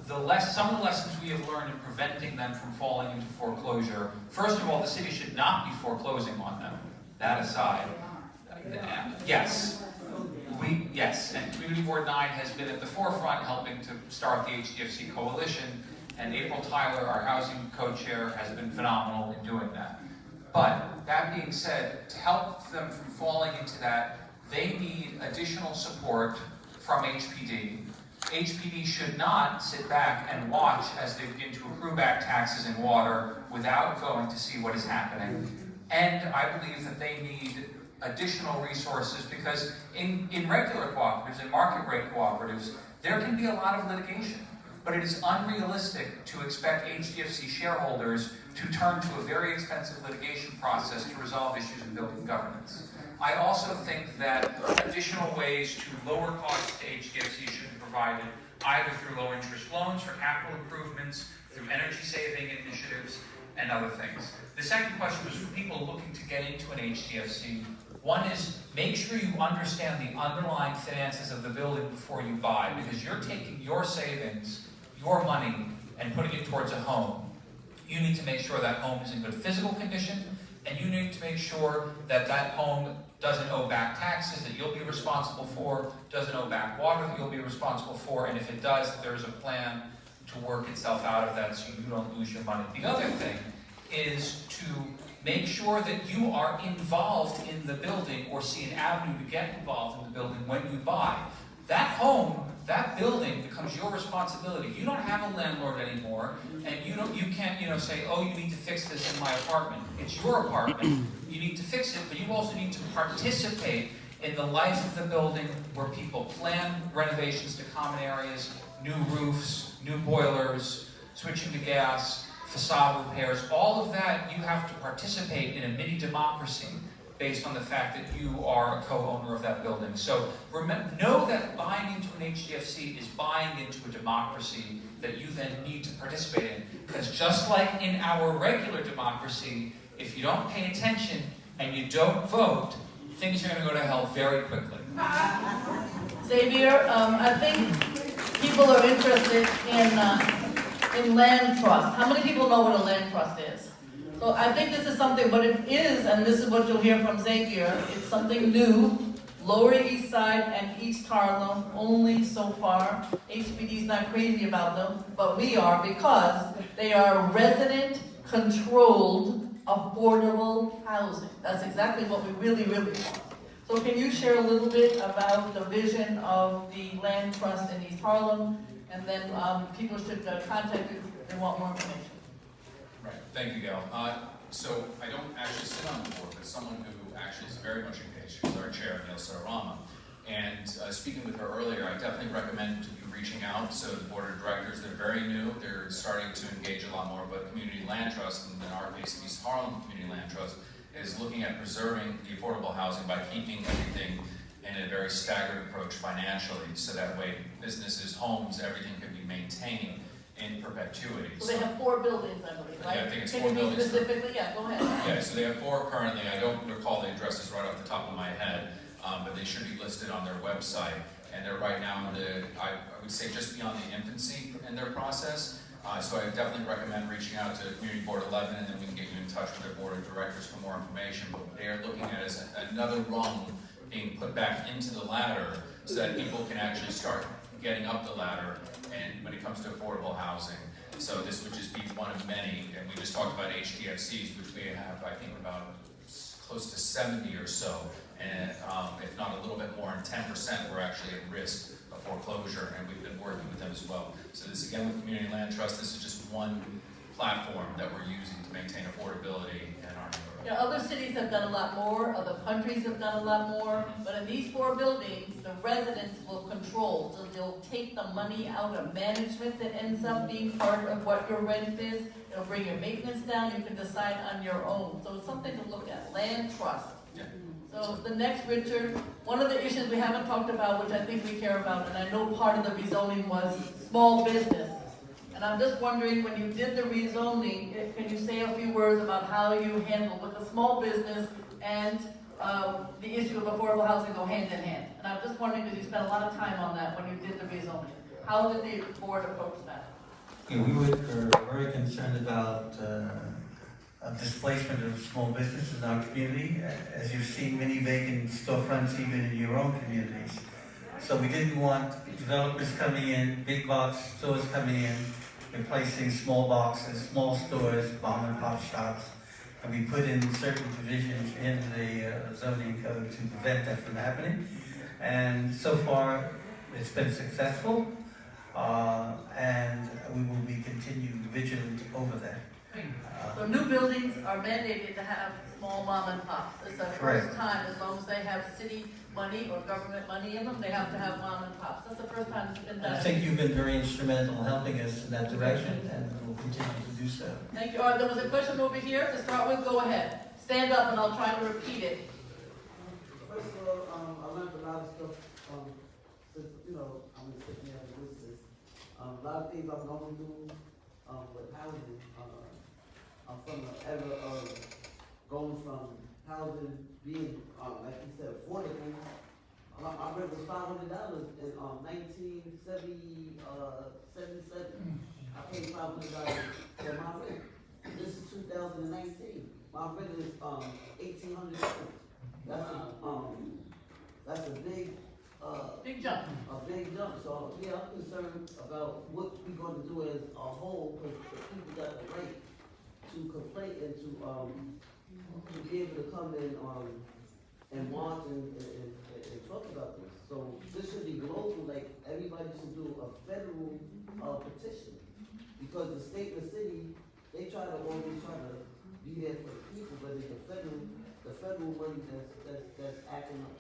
Some of the lessons we have learned in preventing them from falling into foreclosure, first of all, the city should not be foreclosing on them. That aside, yes, and Community Board 9 has been at the forefront helping to start the HDFC Coalition, and April Tyler, our housing co-chair, has been phenomenal in doing that. But that being said, to help them from falling into that, they need additional support from HPD. HPD should not sit back and watch as they begin to accrue back taxes and water without going to see what is happening. And I believe that they need additional resources, because in regular cooperatives, in market rate cooperatives, there can be a lot of litigation. But it is unrealistic to expect HDFC shareholders to turn to a very expensive litigation process to resolve issues in building governance. I also think that additional ways to lower costs to HDFC should be provided, either through low interest loans for capital improvements, through energy saving initiatives, and other things. The second question was for people looking to get into an HDFC. One is, make sure you understand the underlying finances of the building before you buy, because you're taking your savings, your money, and putting it towards a home. You need to make sure that home is in good physical condition, and you need to make sure that that home doesn't owe back taxes that you'll be responsible for, doesn't owe back water that you'll be responsible for, and if it does, there's a plan to work itself out of that so you don't lose your money. The other thing is to make sure that you are involved in the building or see an avenue to get involved in the building when you buy. That home, that building becomes your responsibility. You don't have a landlord anymore, and you can't say, oh, you need to fix this in my apartment. It's your apartment. You need to fix it, but you also need to participate in the life of the building where people plan renovations to common areas, new roofs, new boilers, switching to gas, facade repairs. All of that, you have to participate in a mini democracy based on the fact that you are a co-owner of that building. So know that buying into an HDFC is buying into a democracy that you then need to participate in. Because just like in our regular democracy, if you don't pay attention and you don't vote, things are going to go to hell very quickly. Xavier, I think people are interested in land trust. How many people know what a land trust is? So I think this is something, what it is, and this is what you'll hear from Xavier, it's something new, Lower East Side and East Harlem only so far. HPD's not crazy about them, but we are, because they are resident-controlled, affordable housing. That's exactly what we really, really want. So can you share a little bit about the vision of the land trust in East Harlem, and then people should contact you if they want more information. Right, thank you, Gail. So I don't actually sit on the board, but someone who actually is very much engaged is our chair, Gail Sararama. And speaking with her earlier, I definitely recommend you reaching out. So the board of directors, they're very new. They're starting to engage a lot more, but Community Land Trust, and in our case, East Harlem Community Land Trust, is looking at preserving the affordable housing by keeping everything in a very staggered approach financially, so that way businesses, homes, everything can be maintained in perpetuity. So they have 4 buildings, I believe, right? Yeah, I think it's Can 4 you be buildings. specifically? Yeah, go ahead. Yeah, so they have 4 currently. I don't recall the addresses right off the top of my head, but they should be listed on their website. And they're right now in the, I would say, just beyond the infancy in their process. So I definitely recommend reaching out to Community Board 11, and then we can get you in touch with their board of directors for more information. But what they are looking at is another rung being put back into the ladder so that people can actually start getting up the ladder and when it comes to affordable housing. So this would just be one of many, and we just talked about HDFCs, which we have, I think, about close to 70 or so, and if not a little bit more, and 10% were actually at risk of foreclosure, and we've been working with them as well. So this, again, with Community Land Trust, this is just one platform that we're using to maintain affordability in our neighborhood. Yeah, other cities have done a lot more, other countries have done a lot more, but in these 4 buildings, the residents will control. So they'll take the money out of management that ends up being part of what your rent is. It'll bring your maintenance down. You can decide on your own. So it's something to look at. Land trust. Yeah. So the next, Richard, one of the issues we haven't talked about, which I think we care about, and I know part of the rezoning was small business. And I'm just wondering, when you did the rezoning, can you say a few words about how you handle with the small business and the issue of affordable housing go hand in hand? And I'm just wondering, because you spent a lot of time on that when you did the rezoning. How did the board approach that? Yeah, we were very concerned about displacement of small business in our community. As you've seen, many vacant storefronts even in your own communities. So we didn't want developers coming in, big box stores coming in, replacing small boxes, small stores, mom and pop shops. And we put in certain provisions in the zoning code to prevent that from happening. And so far, it's been successful. And we will be continuing vigilant over that. So new buildings are mandated to have small mom and pops. It's the first time, as long as they have city money or government money in them, they have to have mom and pops. That's the first time it's been done. I think you've been very instrumental in helping us in that direction, and will continue to do so. Thank you. There was a question over here to start with. Go ahead. Stand up and I'll try to repeat it. First of all, I learned a lot of stuff, since, I'm sitting there and listening. A lot of things I'm going through, with housing, I'm from the era of going from housing being, like you said, affordable. My rent was $500 in 1977. I paid $500 for my rent. This is 2019. My rent is $1,800. That's a big Big jump. a big jump. So yeah, I'm concerned about what we're going to do as a whole, because people got the right to complain and to be able to come in and march and talk about this. So this should be global. Like everybody should do a federal petition, because the state and the city, they try to always be there for the people, but it's the federal money that's acting up.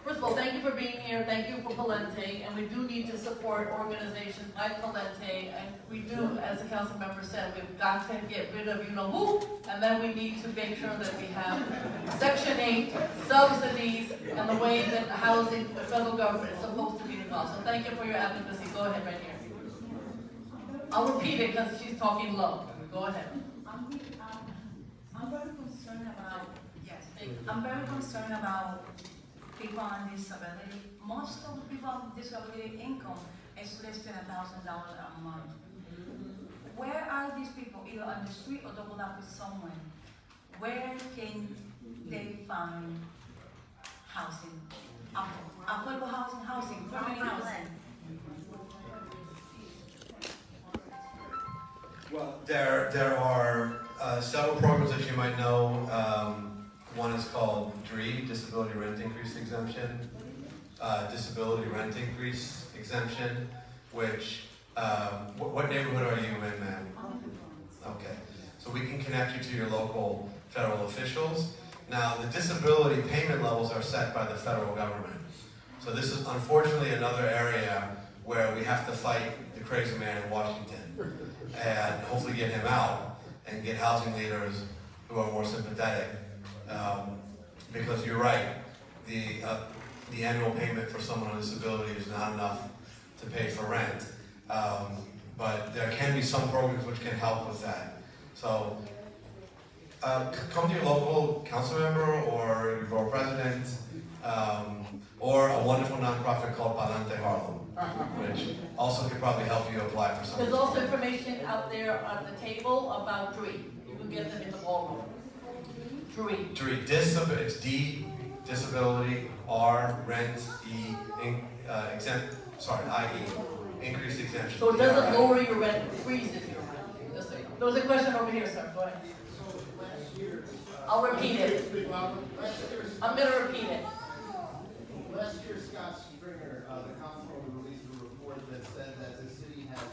First of all, thank you for being here. Thank you for Palente, and we do need to support organizations like Palente. And we do, as the council member said, we've got to get rid of you-know-who, and then we need to make sure that we have Section 8 subsidies and the way that housing, the federal government is supposed to be involved. So thank you for your advocacy. Go ahead, right here. I'll repeat it because she's talking low. Go ahead. I'm very concerned about, yes, Thank you. I'm very concerned about people on disability. Most of the people on disability income is less than $1,000 a month. Where are these people, either on the street or doubled up with someone? Where can they find housing? Affordable housing, permanent housing? Well, there are several programs that you might know. One is called DRE, Disability Rent Increase Exemption. Disability Rent Increase Exemption, which, what neighborhood are you in, ma'am? Okay, so we can connect you to your local federal officials. Now, the disability payment levels are set by the federal government. So this is unfortunately another area where we have to fight the crazy man in Washington and hopefully get him out and get housing leaders who are more sympathetic. Because you're right, the annual payment for someone on disability is not enough to pay for rent. But there can be some programs which can help with that. So come to your local council member or your borough president, or a wonderful nonprofit called Palante Harlem, which also could probably help you apply for something. There's also information out there on the table about DRE. You can get them in the ballroom. DRE. It's D, disability, R, rent, E, exempt, IE, increased exemption. So it doesn't lower your rent, it freezes your rent. There was a question over here, sir. Go ahead. I'll repeat it. I'm going to repeat it. Last year, Scott Stringer, the comptroller, released a report that said that the city has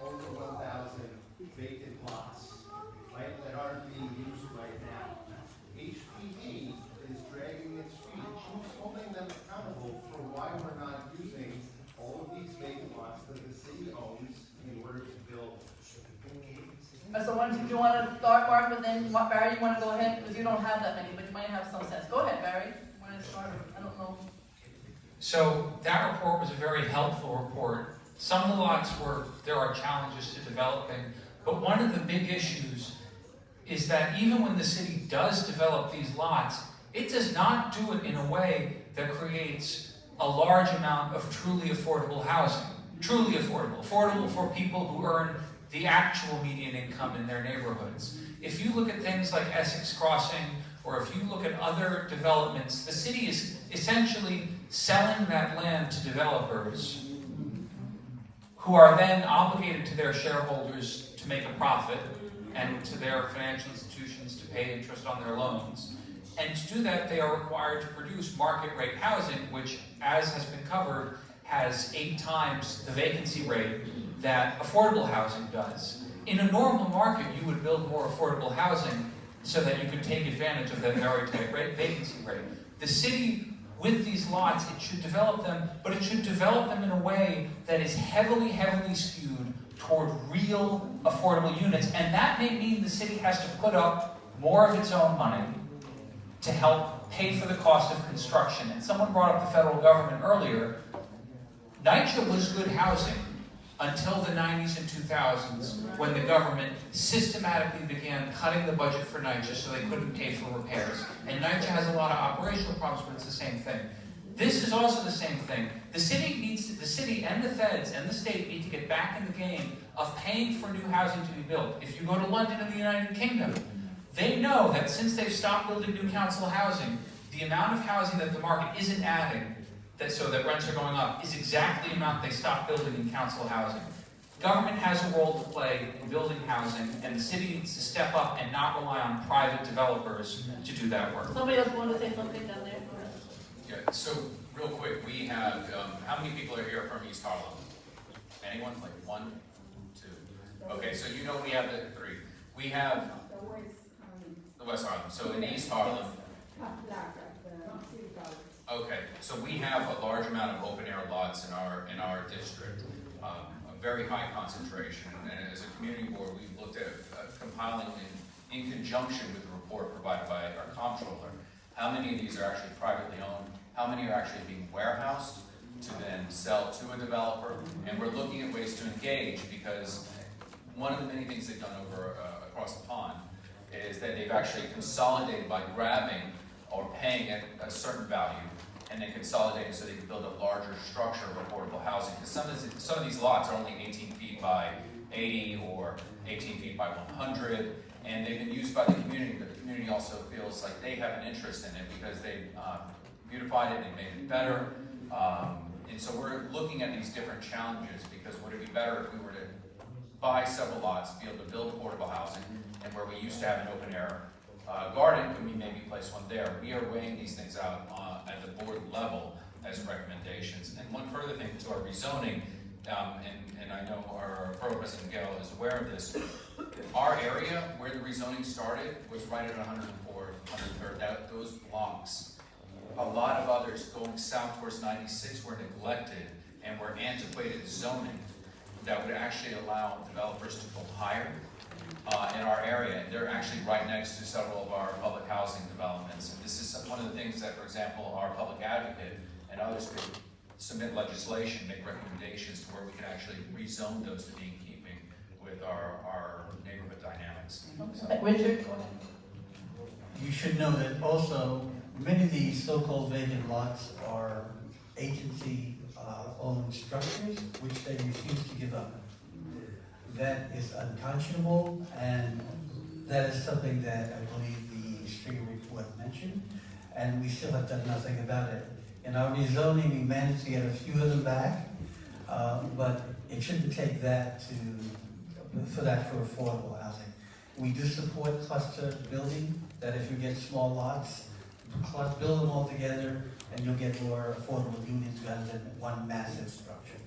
over 1,000 vacant lots, right, that aren't being used right now. HPD is dragging its feet. Who's holding them accountable for why we're not using all of these vacant lots that the city owns in order to build? So do you want to start, Mark, but then Barry, you want to go ahead? Because you don't have that many, but you might have some sense. Go ahead, Barry. You want to start? I don't know. So that report was a very helpful report. Some of the lots there are challenges to developing, but one of the big issues is that even when the city does develop these lots, it does not do it in a way that creates a large amount of truly affordable housing. Truly affordable. Affordable for people who earn the actual median income in their neighborhoods. If you look at things like Essex Crossing, or if you look at other developments, the city is essentially selling that land to developers who are then obligated to their shareholders to make a profit and to their financial institutions to pay interest on their loans. And to do that, they are required to produce market rate housing, which, as has been covered, has 8 times the vacancy rate that affordable housing does. In a normal market, you would build more affordable housing so that you could take advantage of that very tight vacancy rate. The city, with these lots, it should develop them, but it should develop them in a way that is heavily, heavily skewed toward real affordable units. And that may mean the city has to put up more of its own money to help pay for the cost of construction. And someone brought up the federal government earlier. NYCHA was good housing until the 90s and 2000s, when the government systematically began cutting the budget for NYCHA so they couldn't pay for repairs. And NYCHA has a lot of operational problems, but it's the same thing. This is also the same thing. The city and the feds and the state need to get back in the game of paying for new housing to be built. If you go to London and the United Kingdom, they know that since they've stopped building new council housing, the amount of housing that the market isn't adding, so that rents are going up, is exactly the amount they stopped building in council housing. Government has a role to play in building housing, and the city needs to step up and not rely on private developers to do that work. Somebody else want to say something down there? Yeah, so real quick, we have, how many people are here from East Harlem? Anyone? Like 1, 2? Okay, so you know we have the 3. We have the West Harlem. So in East Harlem, okay, so we have a large amount of open air lots in our district, a very high concentration. And as a community board, we've looked at compiling in conjunction with the report provided by our comptroller, how many of these are actually privately owned, how many are actually being warehoused to then sell to a developer, and we're looking at ways to engage, because one of the many things they've done over across the pond is that they've actually consolidated by grabbing or paying at a certain value, and then consolidating so they can build a larger structure of affordable housing. Because some of these lots are only 18 feet by 80 or 18 feet by 100, and they've been used by the community, but the community also feels like they have an interest in it because they've beautified it and made it better. And so we're looking at these different challenges, because would it be better if we were to buy several lots, be able to build affordable housing, and where we used to have an open air garden, could we maybe place one there? We are weighing these things out at the board level as recommendations. And one further thing to our rezoning, and I know our Borough President Gale is aware of this, our area where the rezoning started was right at 104, 103rd, those blocks. A lot of others going south towards 96 were neglected and were antiquated zoning that would actually allow developers to go higher in our area. They're actually right next to several of our public housing developments. And this is one of the things that, for example, our public advocate and others could submit legislation, make recommendations to where we can actually rezone those to be in keeping with our neighborhood dynamics. So. Richard? You should know that also many of these so-called vacant lots are agency-owned structures, which they refuse to give up. That is unconscionable, and that is something that I believe the Stringer report mentioned, and we still have done nothing about it. In our rezoning, we managed to get a few of them back, but it shouldn't take that for affordable housing. We do support cluster building, that if you get small lots, build them all together, and you'll get more affordable units rather than one massive structure.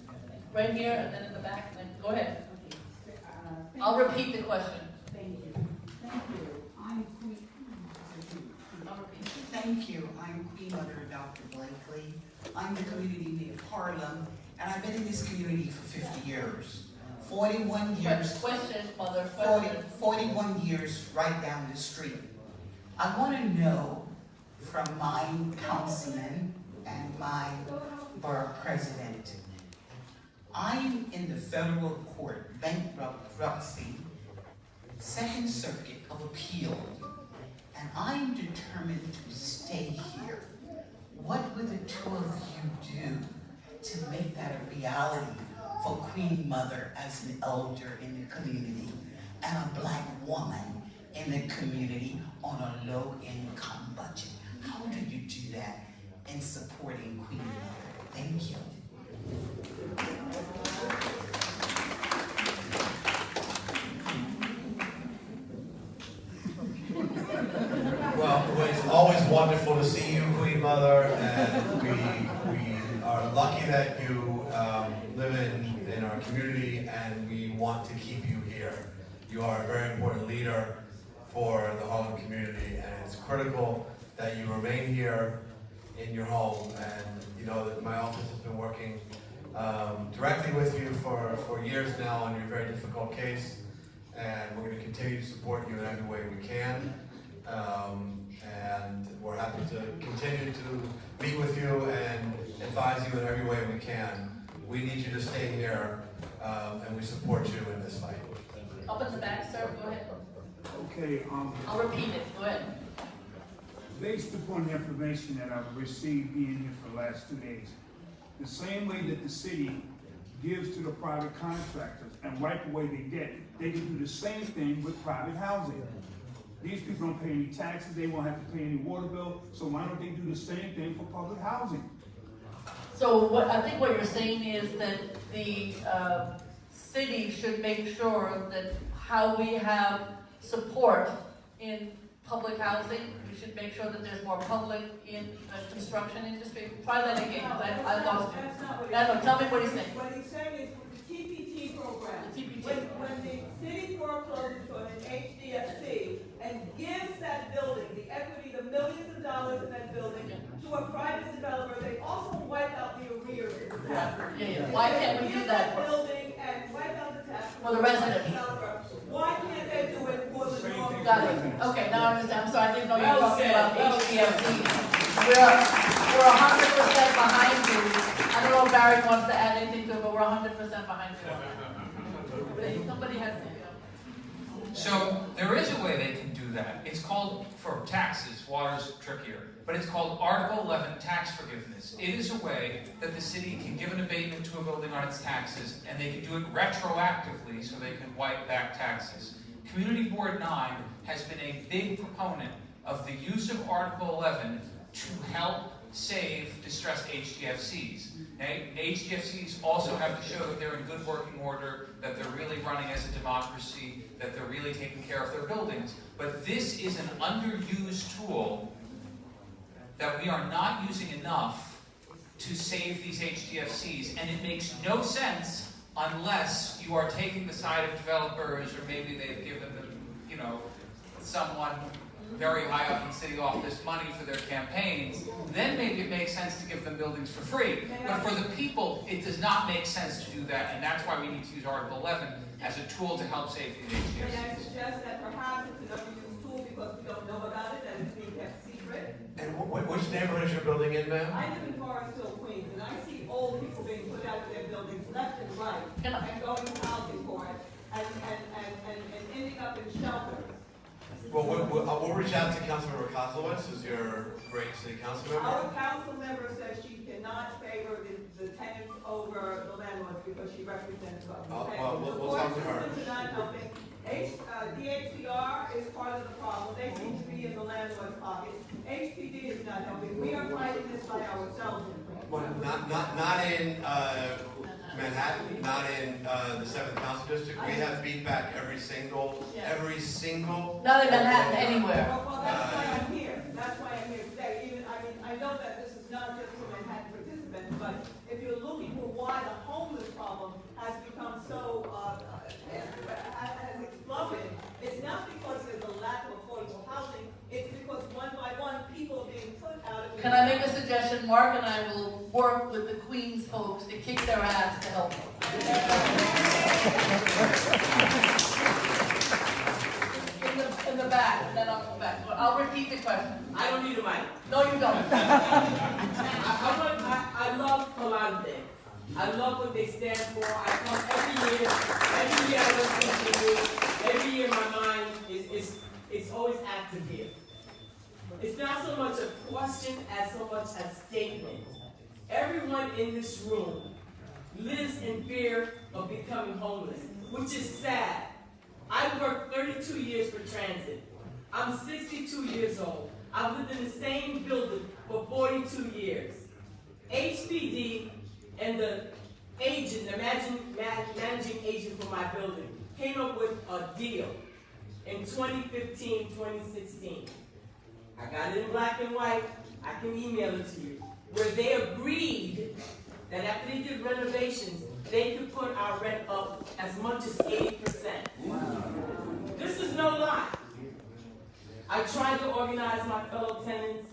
Right here, and then in the back, and then, go ahead. I'll repeat the question. Thank you. Thank you. I'm Queen. I'll repeat. Thank you. I'm Queen Mother Dr. Blakely. I'm the community mayor of Harlem, and I've been in this community for 50 years. 41 years. Question, Mother, question. 41 years right down the street. I want to know from my councilman and my borough president, I'm in the federal court, bankruptcy, Second Circuit of Appeal, and I'm determined to stay here. What would the two of you do to make that a reality for Queen Mother as an elder in the community and a black woman in the community on a low-income budget? How do you do that in supporting Queen Mother? Thank you. Well, it's always wonderful to see you, Queen Mother, and we are lucky that you live in our community, and we want to keep you here. You are a very important leader for the Harlem community, and it's critical that you remain here in your home. And you know that my office has been working directly with you for years now on your very difficult case, and we're going to continue to support you in every way we can. And we're happy to continue to meet with you and advise you in every way we can. We need you to stay here, and we support you in this fight. Up in the back, sir, go ahead. Okay, I'll repeat it, go ahead. based upon the information that I've received being here for the last 2 days, the same way that the city gives to the private contractors and wipe away their debt, they can do the same thing with private housing. These people don't pay any taxes, they won't have to pay any water bill, so why don't they do the same thing for public housing? So I think what you're saying is that the city should make sure that how we have support in public housing, we should make sure that there's more public in the construction industry. Try that again, because I lost you. That's not what No, tell me what he's saying. What he's saying is with the TPT program. The TPT. When the city forecloses on an HDFC and gives that building, the equity, the millions of dollars in that building, to a private developer, they also wipe out the arrears. Yeah. Why can't we do that? Give building and wipe out the tax. For the resident. Why can't they do it for the normal? Got it. Okay, now I understand. I'm sorry, I didn't know you were talking about HDFC. We're 100% behind you. I don't know if Barry wants to add anything to it, but we're 100% behind you. Somebody has to. So there is a way they can do that. It's called, for taxes, water's trickier, but it's called Article 11 tax forgiveness. It is a way that the city can give an abatement to a building on its taxes, and they can do it retroactively so they can wipe back taxes. Community Board 9 has been a big proponent of the use of Article 11 to help save distressed HDFCs. Okay? HDFCs also have to show that they're in good working order, that they're really running as a democracy, that they're really taking care of their buildings. But this is an underused tool that we are not using enough to save these HDFCs, and it makes no sense unless you are taking the side of developers, or maybe they've given them, you know, someone very high up in city office money for their campaigns. Then maybe it makes sense to give them buildings for free. But for the people, it does not make sense to do that, and that's why we need to use Article 11 as a tool to help save the HDFCs. May I suggest that perhaps it's an overused tool because we don't know about it and it's being kept secret? And which neighborhood is your building in, ma'am? I live in Forest Hill, Queens, and I see old people being put out of their buildings left and right, Can I- and going to housing for it, and ending up in shelters. Well, we'll reach out to Councilmember Kozlowitz, who's your great city council member. Our council member says she cannot favor the tenants over the landlords because she represents us. Okay? Well, we'll talk to her. Supporters are not helping. DHCR is part of the problem. They seem to be in the landlord's pocket. HPD is not helping. We are fighting this by ourselves. Well, not in Manhattan, not in the 7th Council District. We have beat back every single. Not in Manhattan, anywhere. Well, that's why I'm here. That's why I'm here today. I know that this is not just for Manhattan participants, but if you're looking for why the homeless problem has become so, has exploded, it's not because there's a lack of affordable housing, it's because one by one, people are being put out of. Can I make a suggestion? Mark and I will work with the Queens folks to kick their ass to help them. In the back, and then I'll go back. I'll repeat the question. I don't need a mic. No, you don't. I love Palante. I love what they stand for. I come every year. Every year I listen to you. Every year my mind is always active here. It's not so much a question as so much a statement. Everyone in this room lives in fear of becoming homeless, which is sad. I've worked 32 years for transit. I'm 62 years old. I've lived in the same building for 42 years. HPD and the agent, the managing agent for my building, came up with a deal in 2015, 2016. I got it in black and white. I can email it to you. Where they agreed that after they did renovations, they could put our rent up as much as 80%. Wow. try to organize my fellow tenants.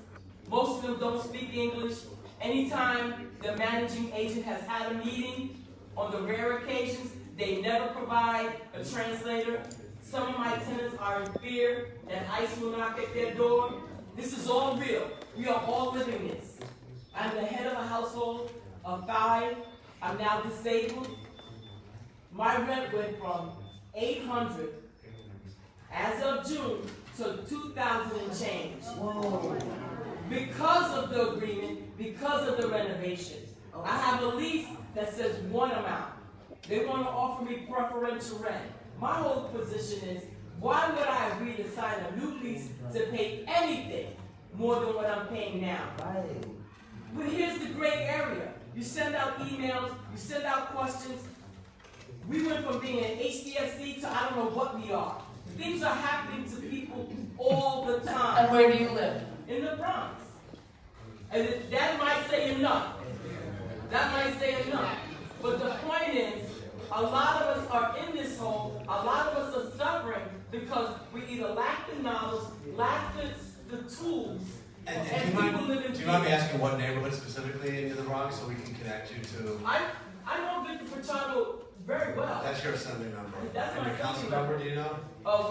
Most of them don't speak English. Anytime the managing agent has had a meeting, on the rare occasions, they never provide a translator. Some of my tenants are in fear that ICE will knock at their door. This is all real. We are all living this. I'm the head of a household of 5. I'm now disabled. My rent went from $800 as of June to $2,000 and change. Whoa. Because of the agreement, because of the renovation. I have a lease that says one amount. They want to offer me preferential rent. My whole position is, why would I agree to sign a new lease to pay anything more than what I'm paying now? Right. But here's the gray area. You send out emails, you send out questions. We went from being an HDFC to I don't know what we are. Things are happening to people all the time. And where do you live? In the Bronx. And that might say enough. That might say enough. But the point is, a lot of us are in this hole, a lot of us are suffering because we either lack the knowledge, lack the tools, And and people live in do you mind me asking what neighborhood specifically in the Bronx so we can connect you to? I know Victor Pachado very well. That's your assembly member. That's And my your council assembly member, do you know?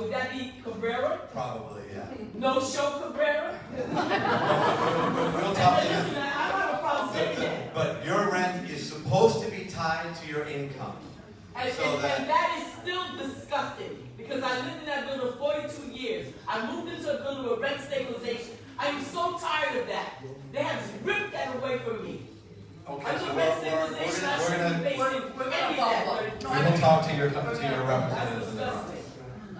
Would that be Cabrera? Probably, yeah. No show Cabrera? We'll And talk to listen, you. I don't have a problem saying that. But your rent is supposed to be tied to your income. And that is still disgusting because I lived in that building 42 years. I moved into a building with rent stabilization. I am so tired of that. They have ripped that away from me. Okay, Under so rent we're stabilization, I gonna shouldn't be facing we're any of gonna that. follow but- we will talk to your That's representatives in the Bronx. disgusting.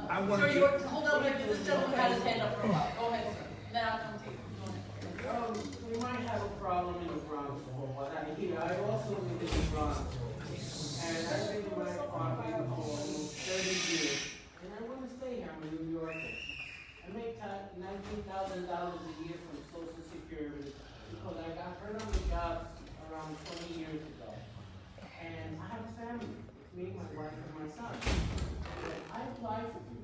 I want Sir, to you were, hold on, wait, this gentleman had his hand up for a while. Go ahead, sir. Then I'll come to you. Go ahead. We might have a problem in the Bronx for what I hear. I also live in the Bronx. And I've been in my apartment for almost 30 years. And I want to stay here. I'm a New Yorker. I make $19,000 a year from Social Security because I got hurt on the job around 20 years ago. And I have a family. It's me, my wife, and my son. And I applied for green